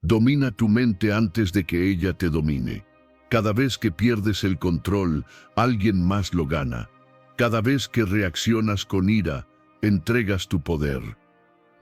Domina tu mente antes de que ella te domine. Cada vez que pierdes el control, alguien más lo gana. Cada vez que reaccionas con ira, entregas tu poder.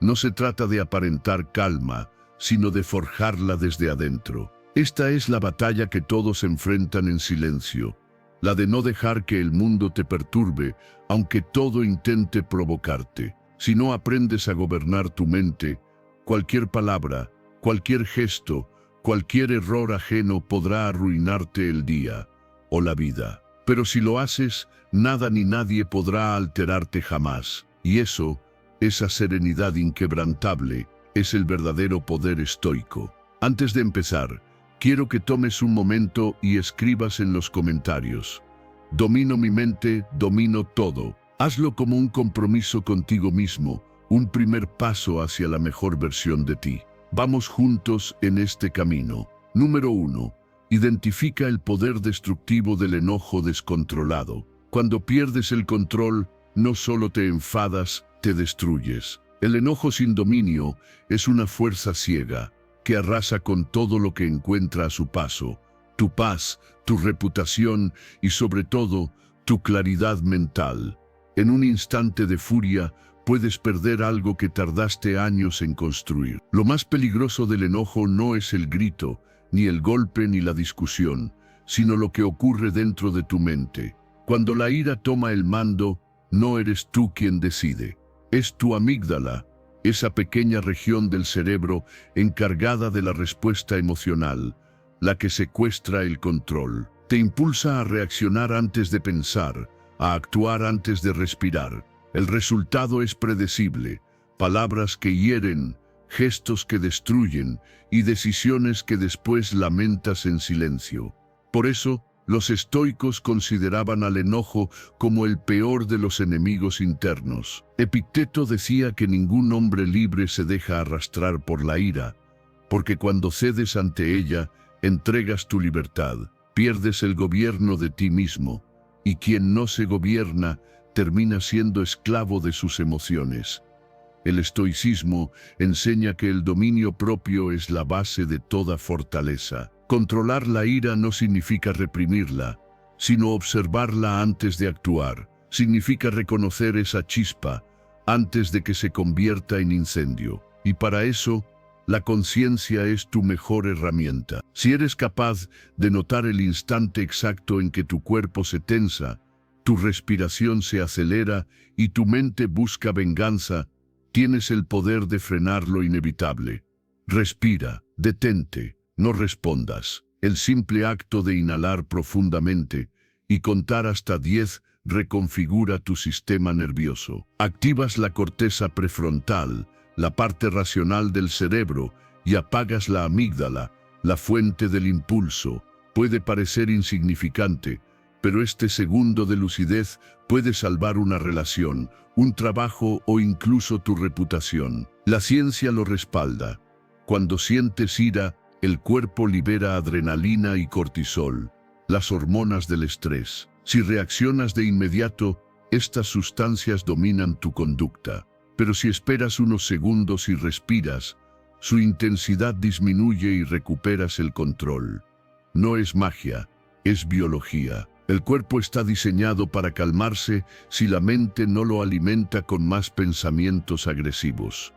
No se trata de aparentar calma, sino de forjarla desde adentro. Esta es la batalla que todos enfrentan en silencio, la de no dejar que el mundo te perturbe, aunque todo intente provocarte. Si no aprendes a gobernar tu mente, cualquier palabra, cualquier gesto, cualquier error ajeno podrá arruinarte el día o la vida. Pero si lo haces, nada ni nadie podrá alterarte jamás. Y eso, esa serenidad inquebrantable, es el verdadero poder estoico. Antes de empezar, quiero que tomes un momento y escribas en los comentarios: domino mi mente, domino todo. Hazlo como un compromiso contigo mismo, un primer paso hacia la mejor versión de ti. Vamos juntos en este camino. Número 1. Identifica el poder destructivo del enojo descontrolado. Cuando pierdes el control, no solo te enfadas, te destruyes. El enojo sin dominio es una fuerza ciega que arrasa con todo lo que encuentra a su paso: tu paz, tu reputación y sobre todo, tu claridad mental. En un instante de furia, puedes perder algo que tardaste años en construir. Lo más peligroso del enojo no es el grito, ni el golpe ni la discusión, sino lo que ocurre dentro de tu mente. Cuando la ira toma el mando, no eres tú quien decide. Es tu amígdala, esa pequeña región del cerebro encargada de la respuesta emocional, la que secuestra el control. Te impulsa a reaccionar antes de pensar, a actuar antes de respirar. El resultado es predecible: palabras que hieren, gestos que destruyen y decisiones que después lamentas en silencio. Por eso, los estoicos consideraban al enojo como el peor de los enemigos internos. Epicteto decía que ningún hombre libre se deja arrastrar por la ira, porque cuando cedes ante ella, entregas tu libertad, pierdes el gobierno de ti mismo, y quien no se gobierna termina siendo esclavo de sus emociones. El estoicismo enseña que el dominio propio es la base de toda fortaleza. Controlar la ira no significa reprimirla, sino observarla antes de actuar. Significa reconocer esa chispa antes de que se convierta en incendio. Y para eso, la conciencia es tu mejor herramienta. Si eres capaz de notar el instante exacto en que tu cuerpo se tensa, tu respiración se acelera y tu mente busca venganza, tienes el poder de frenar lo inevitable. Respira, detente, no respondas. El simple acto de inhalar profundamente y contar hasta 10 reconfigura tu sistema nervioso. Activas la corteza prefrontal, la parte racional del cerebro, y apagas la amígdala, la fuente del impulso. Puede parecer insignificante, pero este segundo de lucidez puede salvar una relación, un trabajo o incluso tu reputación. La ciencia lo respalda. Cuando sientes ira, el cuerpo libera adrenalina y cortisol, las hormonas del estrés. Si reaccionas de inmediato, estas sustancias dominan tu conducta. Pero si esperas unos segundos y respiras, su intensidad disminuye y recuperas el control. No es magia, es biología. El cuerpo está diseñado para calmarse si la mente no lo alimenta con más pensamientos agresivos.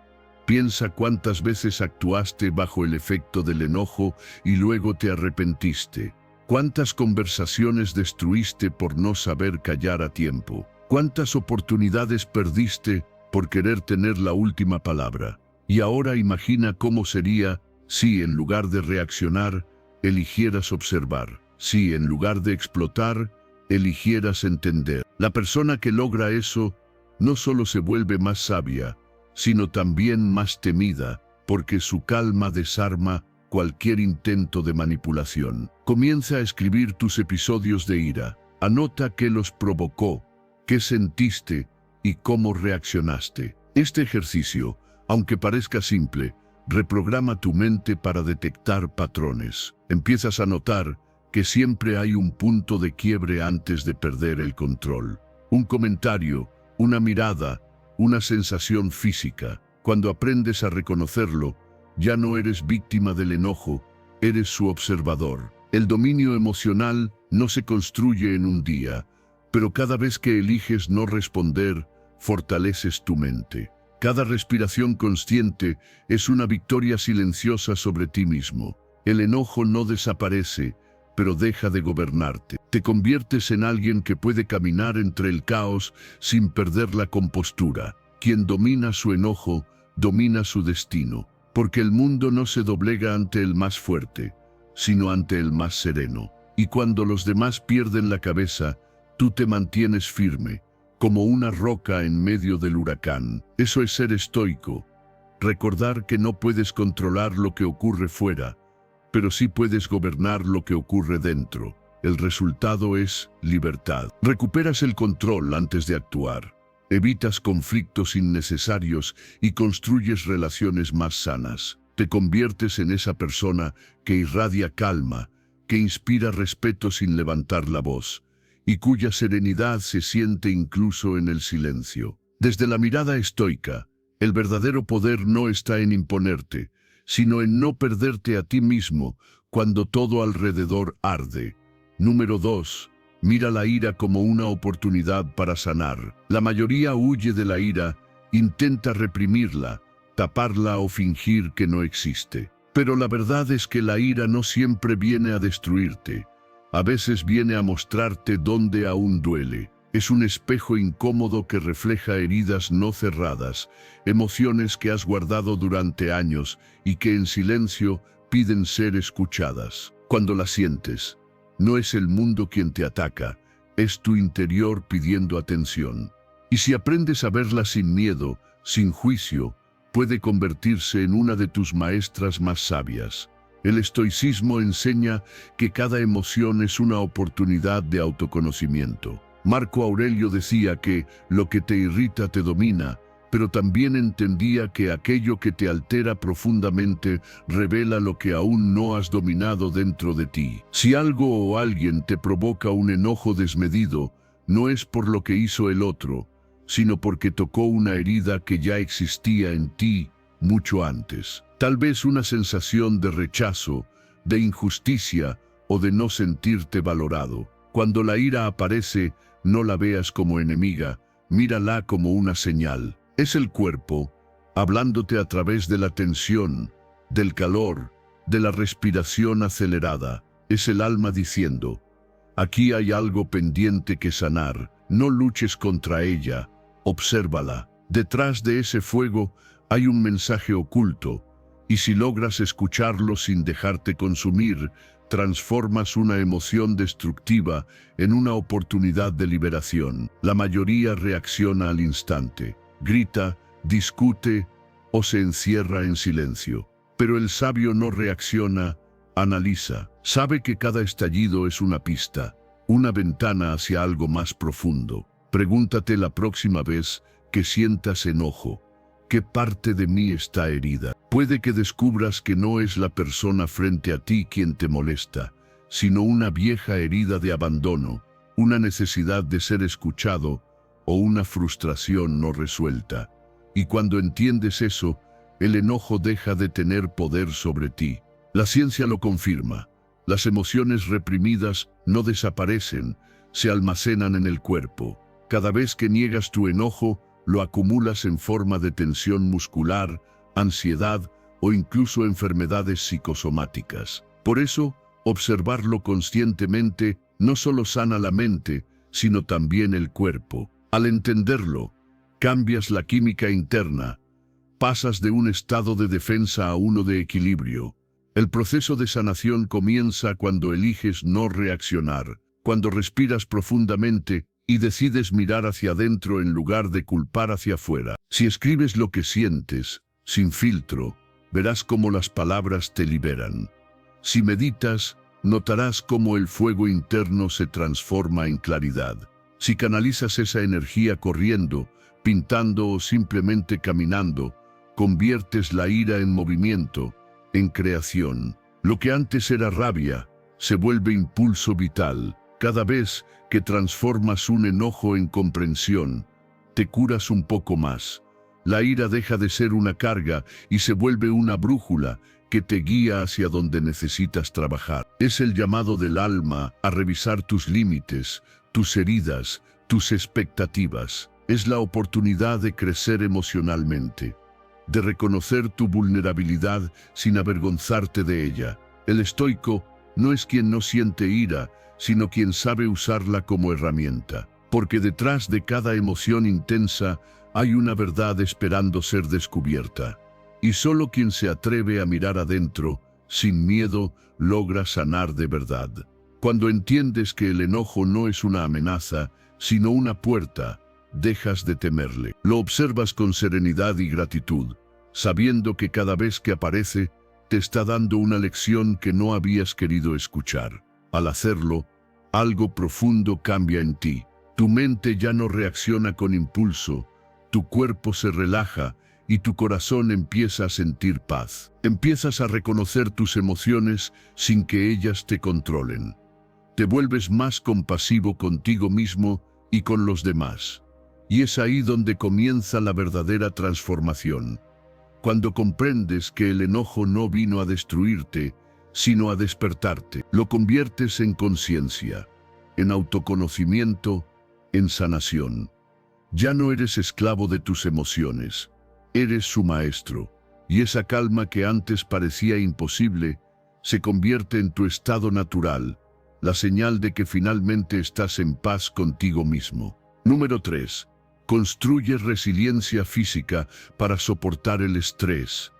Piensa cuántas veces actuaste bajo el efecto del enojo y luego te arrepentiste. Cuántas conversaciones destruiste por no saber callar a tiempo. Cuántas oportunidades perdiste por querer tener la última palabra. Y ahora imagina cómo sería si, en lugar de reaccionar, eligieras observar. Si, en lugar de explotar, eligieras entender. La persona que logra eso no solo se vuelve más sabia, sino también más temida, porque su calma desarma cualquier intento de manipulación. Comienza a escribir tus episodios de ira. Anota qué los provocó, qué sentiste y cómo reaccionaste. Este ejercicio, aunque parezca simple, reprograma tu mente para detectar patrones. Empiezas a notar que siempre hay un punto de quiebre antes de perder el control. Un comentario, una mirada, una sensación física. Cuando aprendes a reconocerlo, Ya no eres víctima del enojo, eres su observador. El dominio emocional no se construye en un día, pero cada vez que eliges no responder, fortaleces tu mente. Cada respiración consciente es una victoria silenciosa sobre ti mismo. El enojo no desaparece, pero deja de gobernarte. Te conviertes en alguien que puede caminar entre el caos sin perder la compostura. Quien domina su enojo, domina su destino, porque el mundo no se doblega ante el más fuerte, sino ante el más sereno. Y cuando los demás pierden la cabeza, tú te mantienes firme, como una roca en medio del huracán. Eso es ser estoico. Recordar que no puedes controlar lo que ocurre fuera, pero sí puedes gobernar lo que ocurre dentro. El resultado es libertad. Recuperas el control antes de actuar. Evitas conflictos innecesarios y construyes relaciones más sanas. Te conviertes en esa persona que irradia calma, que inspira respeto sin levantar la voz, y cuya serenidad se siente incluso en el silencio. Desde la mirada estoica, el verdadero poder no está en imponerte, sino en no perderte a ti mismo cuando todo alrededor arde. Número 2. Mira la ira como una oportunidad para sanar. La mayoría huye de la ira, intenta reprimirla, taparla o fingir que no existe. Pero la verdad es que la ira no siempre viene a destruirte. A veces viene a mostrarte dónde aún duele. Es un espejo incómodo que refleja heridas no cerradas, emociones que has guardado durante años y que en silencio piden ser escuchadas. Cuando las sientes, no es el mundo quien te ataca, es tu interior pidiendo atención. Y si aprendes a verla sin miedo, sin juicio, puede convertirse en una de tus maestras más sabias. El estoicismo enseña que cada emoción es una oportunidad de autoconocimiento. Marco Aurelio decía que lo que te irrita te domina, pero también entendía que aquello que te altera profundamente revela lo que aún no has dominado dentro de ti. Si algo o alguien te provoca un enojo desmedido, no es por lo que hizo el otro, sino porque tocó una herida que ya existía en ti mucho antes. Tal vez una sensación de rechazo, de injusticia o de no sentirte valorado. Cuando la ira aparece, no la veas como enemiga, mírala como una señal. Es el cuerpo, hablándote a través de la tensión, del calor, de la respiración acelerada. Es el alma diciendo, aquí hay algo pendiente que sanar, no luches contra ella, obsérvala. Detrás de ese fuego hay un mensaje oculto, y si logras escucharlo sin dejarte consumir, transformas una emoción destructiva en una oportunidad de liberación. La mayoría reacciona al instante, grita, discute o se encierra en silencio. Pero el sabio no reacciona, analiza. Sabe que cada estallido es una pista, una ventana hacia algo más profundo. Pregúntate la próxima vez que sientas enojo, ¿qué parte de mí está herida? Puede que descubras que no es la persona frente a ti quien te molesta, sino una vieja herida de abandono, una necesidad de ser escuchado o una frustración no resuelta. Y cuando entiendes eso, el enojo deja de tener poder sobre ti. La ciencia lo confirma. Las emociones reprimidas no desaparecen, se almacenan en el cuerpo. Cada vez que niegas tu enojo, lo acumulas en forma de tensión muscular, ansiedad o incluso enfermedades psicosomáticas. Por eso, observarlo conscientemente no solo sana la mente, sino también el cuerpo. Al entenderlo, cambias la química interna, pasas de un estado de defensa a uno de equilibrio. El proceso de sanación comienza cuando eliges no reaccionar, cuando respiras profundamente y decides mirar hacia adentro en lugar de culpar hacia afuera. Si escribes lo que sientes, sin filtro, verás cómo las palabras te liberan. Si meditas, notarás cómo el fuego interno se transforma en claridad. Si canalizas esa energía corriendo, pintando o simplemente caminando, conviertes la ira en movimiento, en creación. Lo que antes era rabia, se vuelve impulso vital. Cada vez que transformas un enojo en comprensión, te curas un poco más, La ira deja de ser una carga y se vuelve una brújula que te guía hacia donde necesitas trabajar. Es el llamado del alma a revisar tus límites, tus heridas, tus expectativas. Es la oportunidad de crecer emocionalmente, de reconocer tu vulnerabilidad sin avergonzarte de ella. El estoico no es quien no siente ira, sino quien sabe usarla como herramienta. Porque detrás de cada emoción intensa hay una verdad esperando ser descubierta. Y solo quien se atreve a mirar adentro, sin miedo, logra sanar de verdad. Cuando entiendes que el enojo no es una amenaza, sino una puerta, dejas de temerle. Lo observas con serenidad y gratitud, sabiendo que cada vez que aparece, te está dando una lección que no habías querido escuchar. Al hacerlo, algo profundo cambia en ti. Tu mente ya no reacciona con impulso, tu cuerpo se relaja y tu corazón empieza a sentir paz. Empiezas a reconocer tus emociones sin que ellas te controlen. Te vuelves más compasivo contigo mismo y con los demás. Y es ahí donde comienza la verdadera transformación. Cuando comprendes que el enojo no vino a destruirte, sino a despertarte, lo conviertes en conciencia, en autoconocimiento, en sanación. Ya no eres esclavo de tus emociones, eres su maestro, y esa calma que antes parecía imposible, se convierte en tu estado natural, la señal de que finalmente estás en paz contigo mismo. Número 3. Construye resiliencia física para soportar el estrés.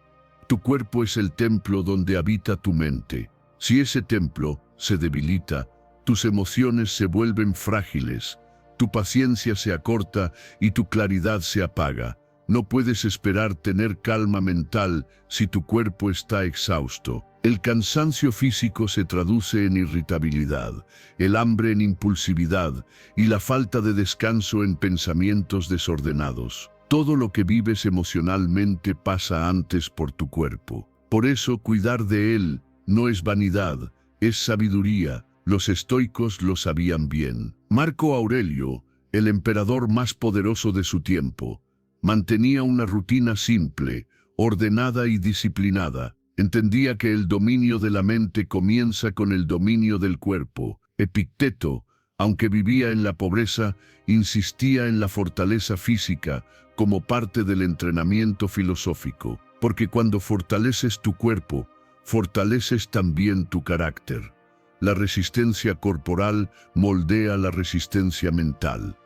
Tu cuerpo es el templo donde habita tu mente. Si ese templo se debilita, tus emociones se vuelven frágiles, tu paciencia se acorta y tu claridad se apaga. No puedes esperar tener calma mental si tu cuerpo está exhausto. El cansancio físico se traduce en irritabilidad, el hambre en impulsividad y la falta de descanso en pensamientos desordenados. Todo lo que vives emocionalmente pasa antes por tu cuerpo. Por eso cuidar de él no es vanidad, es sabiduría. Los estoicos lo sabían bien. Marco Aurelio, el emperador más poderoso de su tiempo, mantenía una rutina simple, ordenada y disciplinada. Entendía que el dominio de la mente comienza con el dominio del cuerpo. Epicteto, aunque vivía en la pobreza, insistía en la fortaleza física como parte del entrenamiento filosófico, porque cuando fortaleces tu cuerpo, fortaleces también tu carácter. La resistencia corporal moldea la resistencia mental.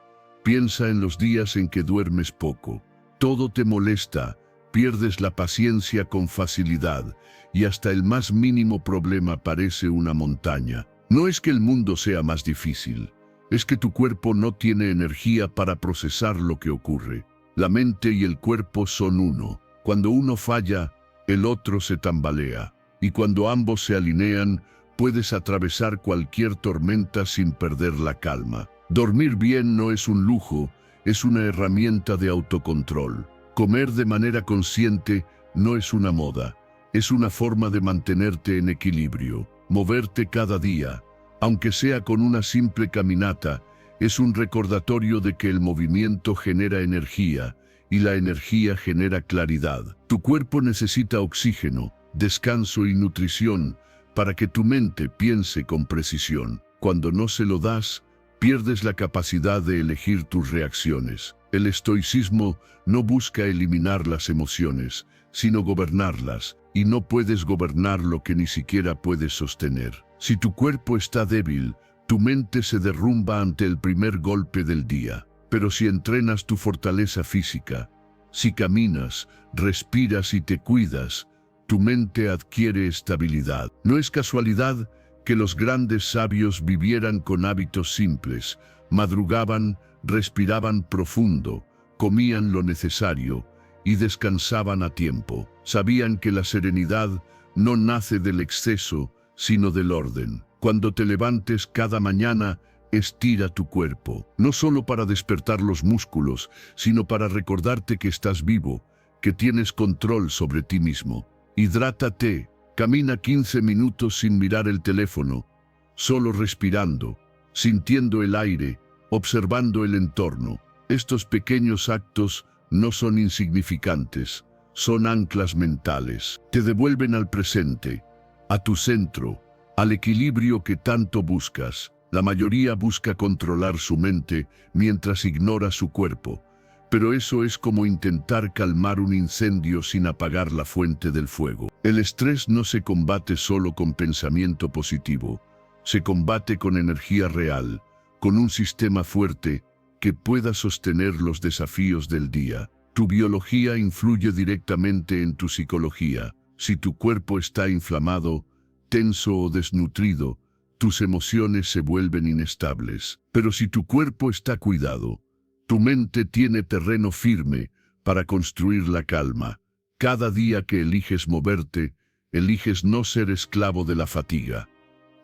Piensa en los días en que duermes poco. Todo te molesta, pierdes la paciencia con facilidad y hasta el más mínimo problema parece una montaña. No es que el mundo sea más difícil, es que tu cuerpo no tiene energía para procesar lo que ocurre. La mente y el cuerpo son uno. Cuando uno falla, el otro se tambalea. Y cuando ambos se alinean, puedes atravesar cualquier tormenta sin perder la calma. Dormir bien no es un lujo, es una herramienta de autocontrol. Comer de manera consciente no es una moda, es una forma de mantenerte en equilibrio. Moverte cada día, aunque sea con una simple caminata, es un recordatorio de que el movimiento genera energía y la energía genera claridad. Tu cuerpo necesita oxígeno, descanso y nutrición para que tu mente piense con precisión. Cuando no se lo das, pierdes la capacidad de elegir tus reacciones. El estoicismo no busca eliminar las emociones, sino gobernarlas, y no puedes gobernar lo que ni siquiera puedes sostener. Si tu cuerpo está débil, tu mente se derrumba ante el primer golpe del día. Pero si entrenas tu fortaleza física, si caminas, respiras y te cuidas, tu mente adquiere estabilidad. No es casualidad que los grandes sabios vivieran con hábitos simples, madrugaban, respiraban profundo, comían lo necesario y descansaban a tiempo. Sabían que la serenidad no nace del exceso, sino del orden. Cuando te levantes cada mañana, estira tu cuerpo, no solo para despertar los músculos, sino para recordarte que estás vivo, que tienes control sobre ti mismo. Hidrátate, camina 15 minutos sin mirar el teléfono, solo respirando, sintiendo el aire, observando el entorno. Estos pequeños actos no son insignificantes, son anclas mentales. Te devuelven al presente, a tu centro, al equilibrio que tanto buscas. La mayoría busca controlar su mente mientras ignora su cuerpo, pero eso es como intentar calmar un incendio sin apagar la fuente del fuego. El estrés no se combate solo con pensamiento positivo, se combate con energía real, con un sistema fuerte que pueda sostener los desafíos del día. Tu biología influye directamente en tu psicología. Si tu cuerpo está inflamado, tenso o desnutrido, tus emociones se vuelven inestables. Pero si tu cuerpo está cuidado, tu mente tiene terreno firme para construir la calma. Cada día que eliges moverte, eliges no ser esclavo de la fatiga.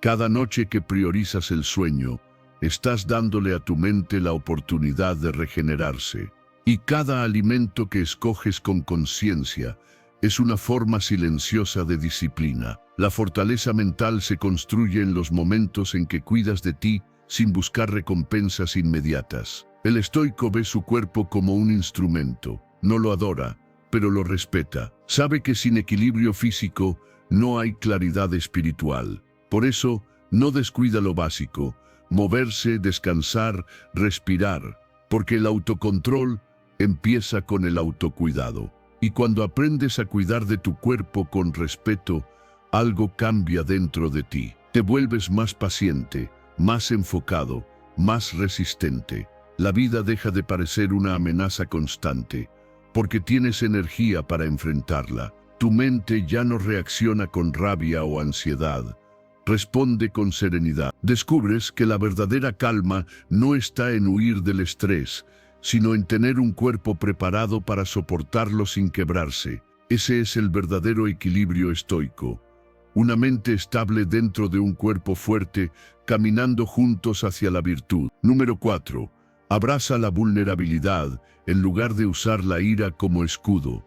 Cada noche que priorizas el sueño, estás dándole a tu mente la oportunidad de regenerarse. Y cada alimento que escoges con conciencia es una forma silenciosa de disciplina. La fortaleza mental se construye en los momentos en que cuidas de ti sin buscar recompensas inmediatas. El estoico ve su cuerpo como un instrumento. No lo adora, pero lo respeta. Sabe que sin equilibrio físico no hay claridad espiritual. Por eso, no descuida lo básico: moverse, descansar, respirar, porque el autocontrol empieza con el autocuidado. Y cuando aprendes a cuidar de tu cuerpo con respeto, algo cambia dentro de ti. Te vuelves más paciente, más enfocado, más resistente. La vida deja de parecer una amenaza constante, porque tienes energía para enfrentarla. Tu mente ya no reacciona con rabia o ansiedad, responde con serenidad. Descubres que la verdadera calma no está en huir del estrés, sino en tener un cuerpo preparado para soportarlo sin quebrarse. Ese es el verdadero equilibrio estoico. Una mente estable dentro de un cuerpo fuerte, caminando juntos hacia la virtud. Número 4. Abraza la vulnerabilidad en lugar de usar la ira como escudo.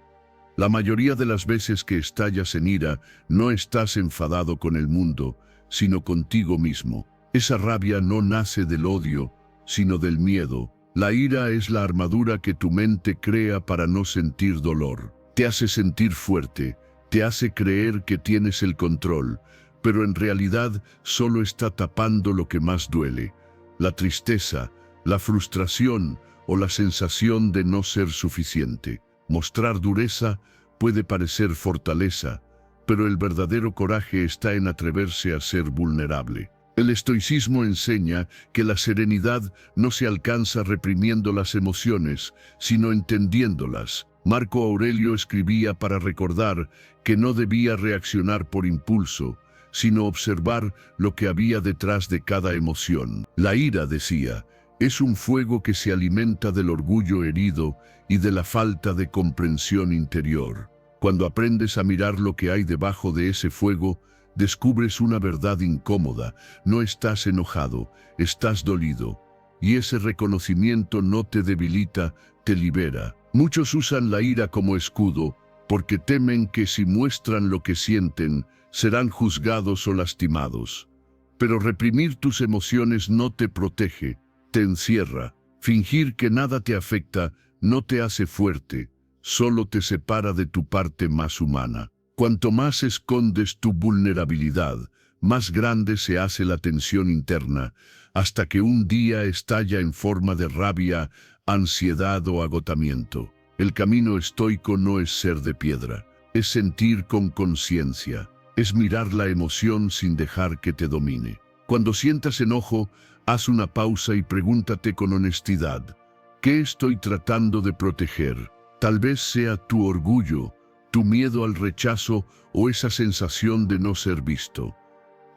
La mayoría de las veces que estallas en ira, no estás enfadado con el mundo, sino contigo mismo. Esa rabia no nace del odio, sino del miedo. La ira es la armadura que tu mente crea para no sentir dolor. Te hace sentir fuerte, te hace creer que tienes el control, pero en realidad solo está tapando lo que más duele: la tristeza, la frustración o la sensación de no ser suficiente. Mostrar dureza puede parecer fortaleza, pero el verdadero coraje está en atreverse a ser vulnerable. El estoicismo enseña que la serenidad no se alcanza reprimiendo las emociones, sino entendiéndolas. Marco Aurelio escribía para recordar que no debía reaccionar por impulso, sino observar lo que había detrás de cada emoción. La ira, decía, es un fuego que se alimenta del orgullo herido y de la falta de comprensión interior. Cuando aprendes a mirar lo que hay debajo de ese fuego, descubres una verdad incómoda. No estás enojado, estás dolido. Y ese reconocimiento no te debilita, te libera. Muchos usan la ira como escudo porque temen que si muestran lo que sienten, serán juzgados o lastimados. Pero reprimir tus emociones no te protege, te encierra. Fingir que nada te afecta no te hace fuerte, solo te separa de tu parte más humana. Cuanto más escondes tu vulnerabilidad, más grande se hace la tensión interna, hasta que un día estalla en forma de rabia, ansiedad o agotamiento. El camino estoico no es ser de piedra, es sentir con conciencia, es mirar la emoción sin dejar que te domine. Cuando sientas enojo, haz una pausa y pregúntate con honestidad: ¿qué estoy tratando de proteger? Tal vez sea tu orgullo, tu miedo al rechazo o esa sensación de no ser visto.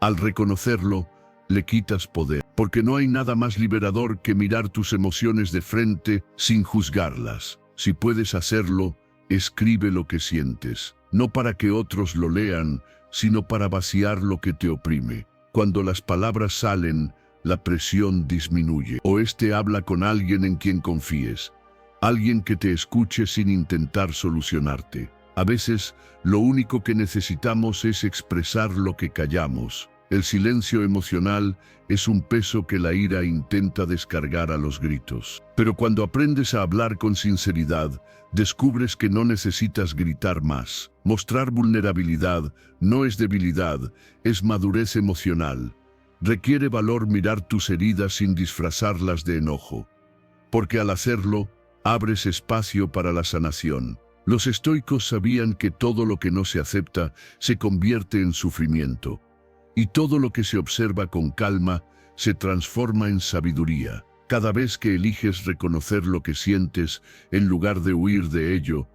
Al reconocerlo, le quitas poder, porque no hay nada más liberador que mirar tus emociones de frente sin juzgarlas. Si puedes hacerlo, escribe lo que sientes, no para que otros lo lean, sino para vaciar lo que te oprime. Cuando las palabras salen, la presión disminuye. Oeste habla con alguien en quien confíes, alguien que te escuche sin intentar solucionarte. A veces, lo único que necesitamos es expresar lo que callamos. El silencio emocional es un peso que la ira intenta descargar a los gritos. Pero cuando aprendes a hablar con sinceridad, descubres que no necesitas gritar más. Mostrar vulnerabilidad no es debilidad, es madurez emocional. Requiere valor mirar tus heridas sin disfrazarlas de enojo, porque al hacerlo, abres espacio para la sanación. Los estoicos sabían que todo lo que no se acepta se convierte en sufrimiento, y todo lo que se observa con calma se transforma en sabiduría. Cada vez que eliges reconocer lo que sientes en lugar de huir de ello,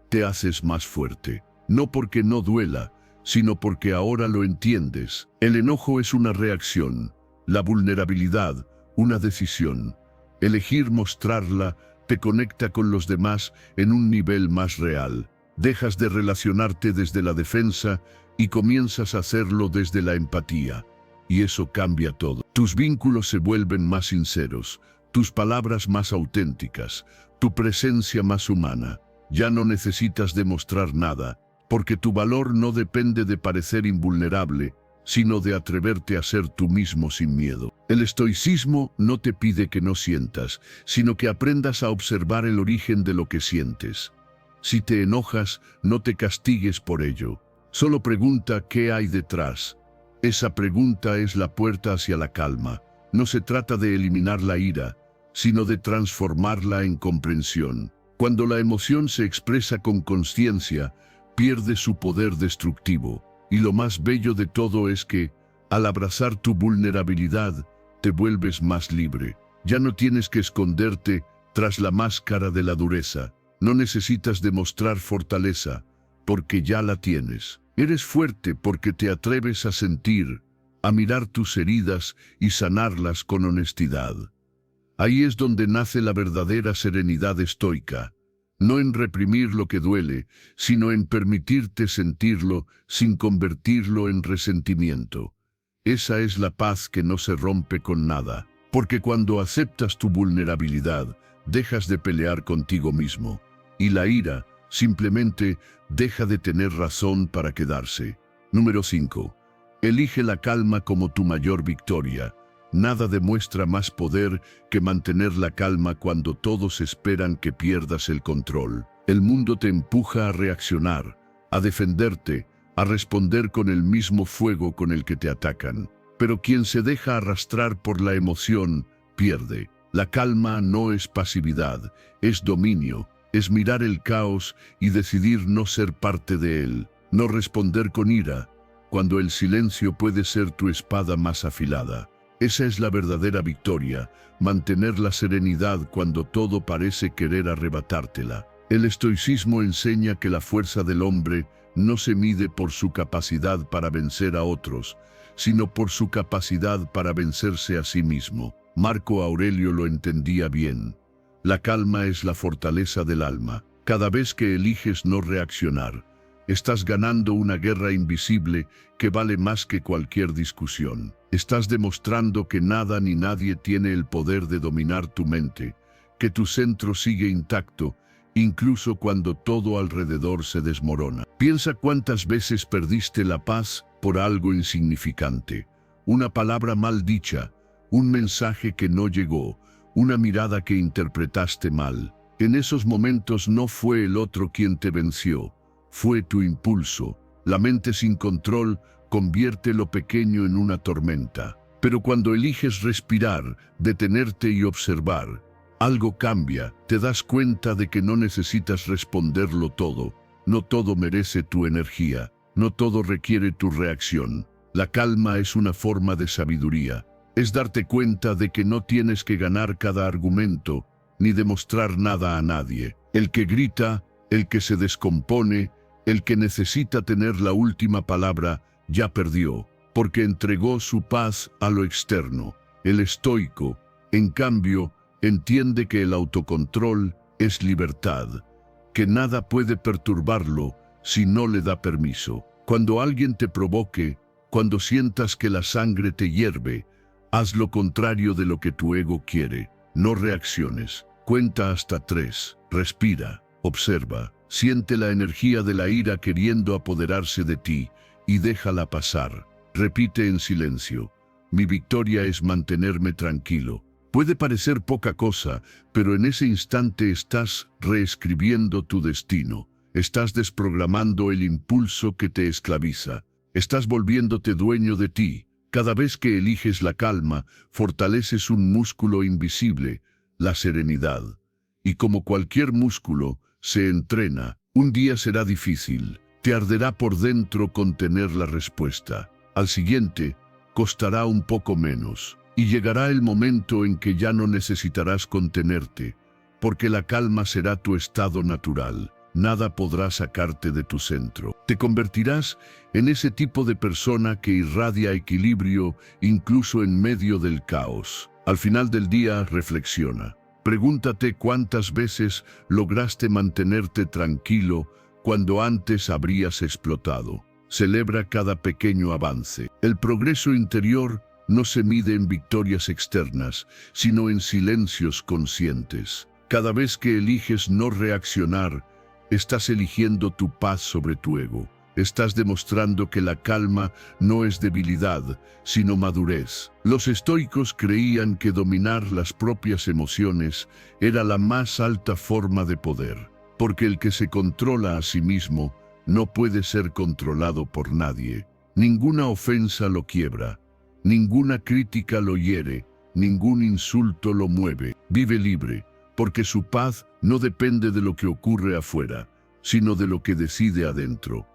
te haces más fuerte. No porque no duela, sino porque ahora lo entiendes. El enojo es una reacción, la vulnerabilidad, una decisión. Elegir mostrarla te conecta con los demás en un nivel más real. Dejas de relacionarte desde la defensa y comienzas a hacerlo desde la empatía. Y eso cambia todo. Tus vínculos se vuelven más sinceros, tus palabras más auténticas, tu presencia más humana. Ya no necesitas demostrar nada, porque tu valor no depende de parecer invulnerable, sino de atreverte a ser tú mismo sin miedo. El estoicismo no te pide que no sientas, sino que aprendas a observar el origen de lo que sientes. Si te enojas, no te castigues por ello. Solo pregunta qué hay detrás. Esa pregunta es la puerta hacia la calma. No se trata de eliminar la ira, sino de transformarla en comprensión. Cuando la emoción se expresa con consciencia, pierde su poder destructivo. Y lo más bello de todo es que, al abrazar tu vulnerabilidad, te vuelves más libre. Ya no tienes que esconderte tras la máscara de la dureza. No necesitas demostrar fortaleza, porque ya la tienes. Eres fuerte porque te atreves a sentir, a mirar tus heridas y sanarlas con honestidad. Ahí es donde nace la verdadera serenidad estoica. No en reprimir lo que duele, sino en permitirte sentirlo sin convertirlo en resentimiento. Esa es la paz que no se rompe con nada, porque cuando aceptas tu vulnerabilidad, dejas de pelear contigo mismo, y la ira simplemente deja de tener razón para quedarse. Número 5. Elige la calma como tu mayor victoria. Nada demuestra más poder que mantener la calma cuando todos esperan que pierdas el control. El mundo te empuja a reaccionar, a defenderte, a responder con el mismo fuego con el que te atacan. Pero quien se deja arrastrar por la emoción, pierde. La calma no es pasividad, es dominio, es mirar el caos y decidir no ser parte de él, no responder con ira, cuando el silencio puede ser tu espada más afilada. Esa es la verdadera victoria, mantener la serenidad cuando todo parece querer arrebatártela. El estoicismo enseña que la fuerza del hombre no se mide por su capacidad para vencer a otros, sino por su capacidad para vencerse a sí mismo. Marco Aurelio lo entendía bien. La calma es la fortaleza del alma. Cada vez que eliges no reaccionar, estás ganando una guerra invisible que vale más que cualquier discusión. Estás demostrando que nada ni nadie tiene el poder de dominar tu mente, que tu centro sigue intacto, incluso cuando todo alrededor se desmorona. Piensa cuántas veces perdiste la paz por algo insignificante. Una palabra mal dicha, un mensaje que no llegó, una mirada que interpretaste mal. En esos momentos no fue el otro quien te venció, fue tu impulso. La mente sin control convierte lo pequeño en una tormenta. Pero cuando eliges respirar, detenerte y observar, algo cambia. Te das cuenta de que no necesitas responderlo todo. No todo merece tu energía. No todo requiere tu reacción. La calma es una forma de sabiduría. Es darte cuenta de que no tienes que ganar cada argumento, ni demostrar nada a nadie. El que grita, el que se descompone, el que necesita tener la última palabra, ya perdió, porque entregó su paz a lo externo. El estoico, en cambio, entiende que el autocontrol es libertad, que nada puede perturbarlo si no le da permiso. Cuando alguien te provoque, cuando sientas que la sangre te hierve, haz lo contrario de lo que tu ego quiere. No reacciones. Cuenta hasta 3. Respira, observa, siente la energía de la ira queriendo apoderarse de ti y déjala pasar. Repite en silencio: mi victoria es mantenerme tranquilo. Puede parecer poca cosa, pero en ese instante estás reescribiendo tu destino. Estás desprogramando el impulso que te esclaviza. Estás volviéndote dueño de ti. Cada vez que eliges la calma, fortaleces un músculo invisible, la serenidad. Y como cualquier músculo, se entrena. Un día será difícil. Te arderá por dentro contener la respuesta. Al siguiente, costará un poco menos. Y llegará el momento en que ya no necesitarás contenerte, porque la calma será tu estado natural. Nada podrá sacarte de tu centro. Te convertirás en ese tipo de persona que irradia equilibrio incluso en medio del caos. Al final del día, reflexiona. Pregúntate cuántas veces lograste mantenerte tranquilo cuando antes habrías explotado. Celebra cada pequeño avance. El progreso interior no se mide en victorias externas, sino en silencios conscientes. Cada vez que eliges no reaccionar, estás eligiendo tu paz sobre tu ego. Estás demostrando que la calma no es debilidad, sino madurez. Los estoicos creían que dominar las propias emociones era la más alta forma de poder, porque el que se controla a sí mismo no puede ser controlado por nadie. Ninguna ofensa lo quiebra. Ninguna crítica lo hiere, ningún insulto lo mueve. Vive libre, porque su paz no depende de lo que ocurre afuera, sino de lo que decide adentro.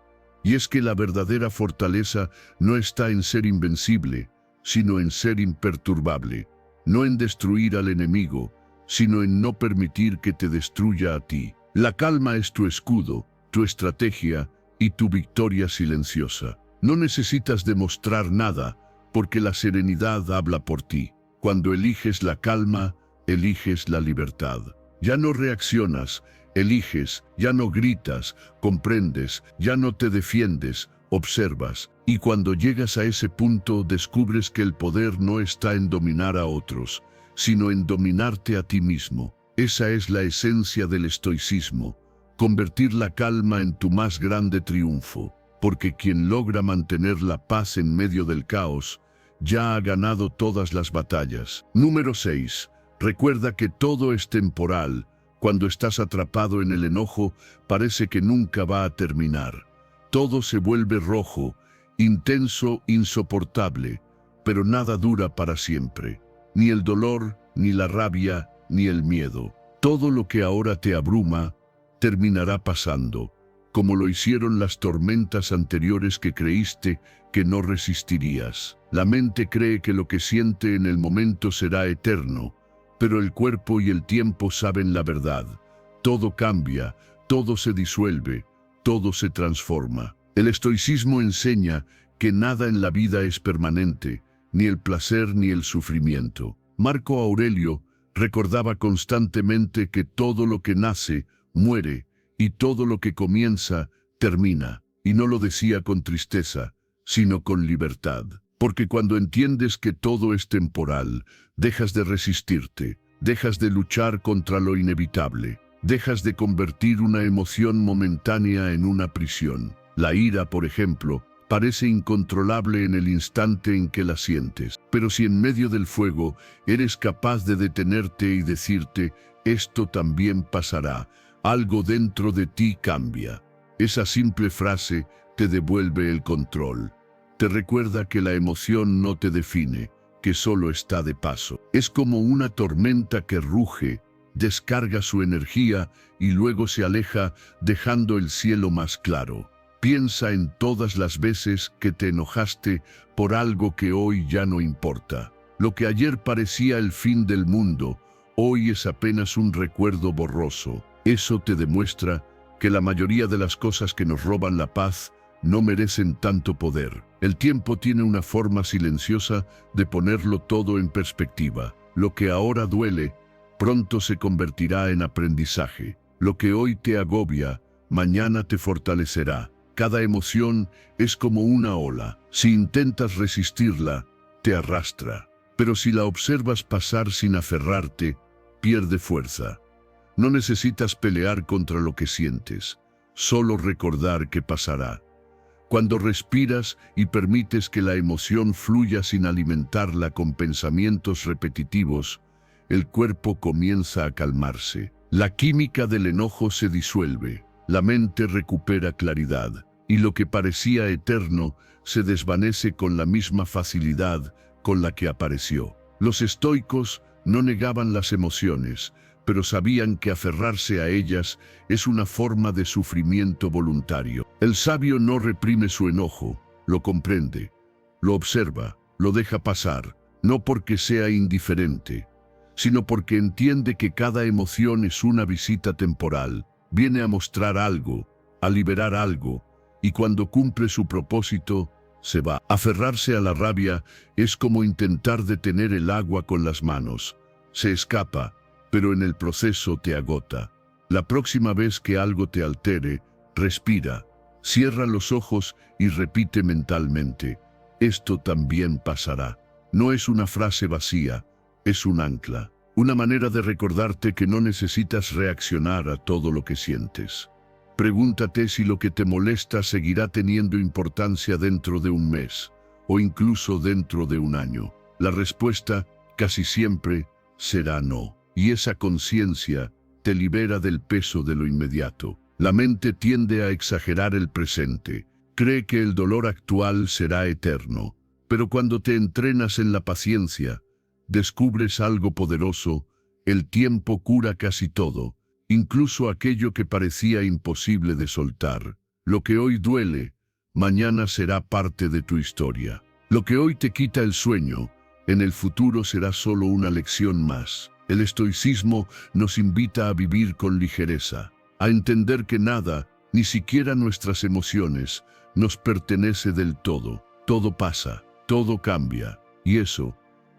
Y es que la verdadera fortaleza no está en ser invencible, sino en ser imperturbable, no en destruir al enemigo, sino en no permitir que te destruya a ti. La calma es tu escudo, tu estrategia y tu victoria silenciosa. No necesitas demostrar nada, porque la serenidad habla por ti. Cuando eliges la calma, eliges la libertad. Ya no reaccionas, eliges, ya no gritas, comprendes, ya no te defiendes, observas. Y cuando llegas a ese punto, descubres que el poder no está en dominar a otros, sino en dominarte a ti mismo. Esa es la esencia del estoicismo, convertir la calma en tu más grande triunfo. Porque quien logra mantener la paz en medio del caos, ya ha ganado todas las batallas. Número 6. Recuerda que todo es temporal. Cuando estás atrapado en el enojo, parece que nunca va a terminar. Todo se vuelve rojo, intenso, insoportable, pero nada dura para siempre. Ni el dolor, ni la rabia, ni el miedo. Todo lo que ahora te abruma, terminará pasando, como lo hicieron las tormentas anteriores que creíste que no resistirías. La mente cree que lo que siente en el momento será eterno, pero el cuerpo y el tiempo saben la verdad. Todo cambia, todo se disuelve, todo se transforma. El estoicismo enseña que nada en la vida es permanente, ni el placer ni el sufrimiento. Marco Aurelio recordaba constantemente que todo lo que nace, muere, y todo lo que comienza, termina. Y no lo decía con tristeza, sino con libertad. Porque cuando entiendes que todo es temporal, dejas de resistirte, dejas de luchar contra lo inevitable, dejas de convertir una emoción momentánea en una prisión. La ira, por ejemplo, parece incontrolable en el instante en que la sientes. Pero si en medio del fuego eres capaz de detenerte y decirte, esto también pasará, algo dentro de ti cambia. Esa simple frase te devuelve el control. Te recuerda que la emoción no te define, que solo está de paso. Es como una tormenta que ruge, descarga su energía y luego se aleja dejando el cielo más claro. Piensa en todas las veces que te enojaste por algo que hoy ya no importa. Lo que ayer parecía el fin del mundo, hoy es apenas un recuerdo borroso. Eso te demuestra que la mayoría de las cosas que nos roban la paz no merecen tanto poder. El tiempo tiene una forma silenciosa de ponerlo todo en perspectiva. Lo que ahora duele, pronto se convertirá en aprendizaje. Lo que hoy te agobia, mañana te fortalecerá. Cada emoción es como una ola. Si intentas resistirla, te arrastra. Pero si la observas pasar sin aferrarte, pierde fuerza. No necesitas pelear contra lo que sientes, solo recordar que pasará. Cuando respiras y permites que la emoción fluya sin alimentarla con pensamientos repetitivos, el cuerpo comienza a calmarse. La química del enojo se disuelve, la mente recupera claridad, y lo que parecía eterno se desvanece con la misma facilidad con la que apareció. Los estoicos no negaban las emociones, pero sabían que aferrarse a ellas es una forma de sufrimiento voluntario. El sabio no reprime su enojo, lo comprende, lo observa, lo deja pasar, no porque sea indiferente, sino porque entiende que cada emoción es una visita temporal, viene a mostrar algo, a liberar algo, y cuando cumple su propósito, se va. Aferrarse a la rabia es como intentar detener el agua con las manos. Se escapa, pero en el proceso te agota. La próxima vez que algo te altere, respira, cierra los ojos y repite mentalmente: esto también pasará. No es una frase vacía, es un ancla, una manera de recordarte que no necesitas reaccionar a todo lo que sientes. Pregúntate si lo que te molesta seguirá teniendo importancia dentro de un mes, o incluso dentro de un año. La respuesta, casi siempre, será no. Y esa conciencia te libera del peso de lo inmediato. La mente tiende a exagerar el presente. Cree que el dolor actual será eterno. Pero cuando te entrenas en la paciencia, descubres algo poderoso: el tiempo cura casi todo, incluso aquello que parecía imposible de soltar. Lo que hoy duele, mañana será parte de tu historia. Lo que hoy te quita el sueño, en el futuro será solo una lección más. El estoicismo nos invita a vivir con ligereza, a entender que nada, ni siquiera nuestras emociones, nos pertenece del todo. Todo pasa, todo cambia, y eso,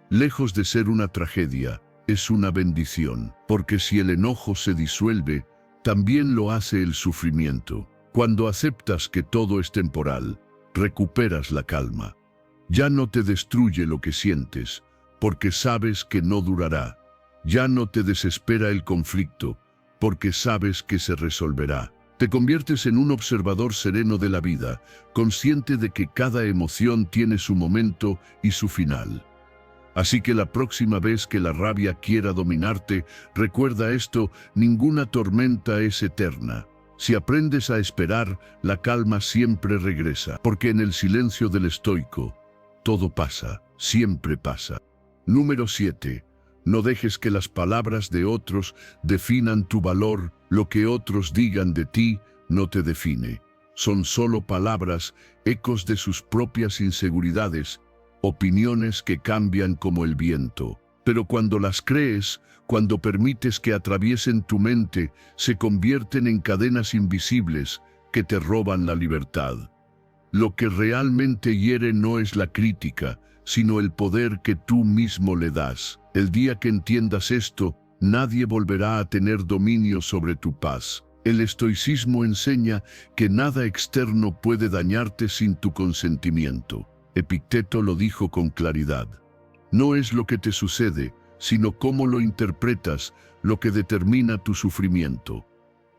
lejos de ser una tragedia, es una bendición, porque si el enojo se disuelve, también lo hace el sufrimiento. Cuando aceptas que todo es temporal, recuperas la calma. Ya no te destruye lo que sientes, porque sabes que no durará. Ya no te desespera el conflicto, porque sabes que se resolverá. Te conviertes en un observador sereno de la vida, consciente de que cada emoción tiene su momento y su final. Así que la próxima vez que la rabia quiera dominarte, recuerda esto: ninguna tormenta es eterna. Si aprendes a esperar, la calma siempre regresa, porque en el silencio del estoico, todo pasa, siempre pasa. Número 7. No dejes que las palabras de otros definan tu valor. Lo que otros digan de ti no te define. Son solo palabras, ecos de sus propias inseguridades, opiniones que cambian como el viento. Pero cuando las crees, cuando permites que atraviesen tu mente, se convierten en cadenas invisibles que te roban la libertad. Lo que realmente hiere no es la crítica, sino el poder que tú mismo le das. El día que entiendas esto, nadie volverá a tener dominio sobre tu paz. El estoicismo enseña que nada externo puede dañarte sin tu consentimiento. Epicteto lo dijo con claridad. No es lo que te sucede, sino cómo lo interpretas, lo que determina tu sufrimiento.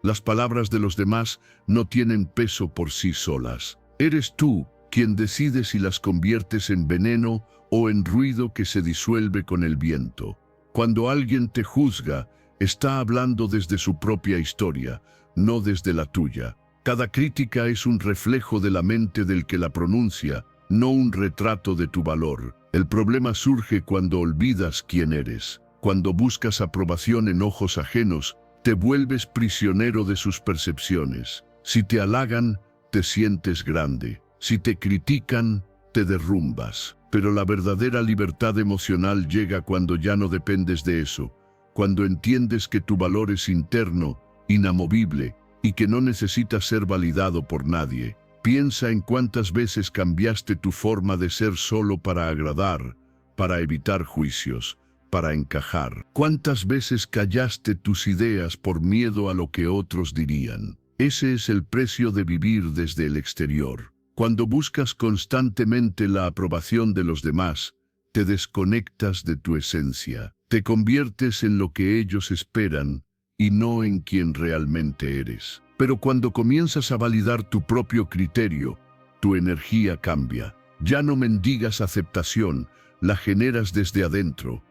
Las palabras de los demás no tienen peso por sí solas. Eres tú quien decide si las conviertes en veneno o en ruido que se disuelve con el viento. Cuando alguien te juzga, está hablando desde su propia historia, no desde la tuya. Cada crítica es un reflejo de la mente del que la pronuncia, no un retrato de tu valor. El problema surge cuando olvidas quién eres. Cuando buscas aprobación en ojos ajenos, te vuelves prisionero de sus percepciones. Si te halagan, te sientes grande. Si te critican, te derrumbas. Pero la verdadera libertad emocional llega cuando ya no dependes de eso, cuando entiendes que tu valor es interno, inamovible, y que no necesitas ser validado por nadie. Piensa en cuántas veces cambiaste tu forma de ser solo para agradar, para evitar juicios, para encajar. ¿Cuántas veces callaste tus ideas por miedo a lo que otros dirían? Ese es el precio de vivir desde el exterior. Cuando buscas constantemente la aprobación de los demás, te desconectas de tu esencia. Te conviertes en lo que ellos esperan y no en quien realmente eres. Pero cuando comienzas a validar tu propio criterio, tu energía cambia. Ya no mendigas aceptación, la generas desde adentro.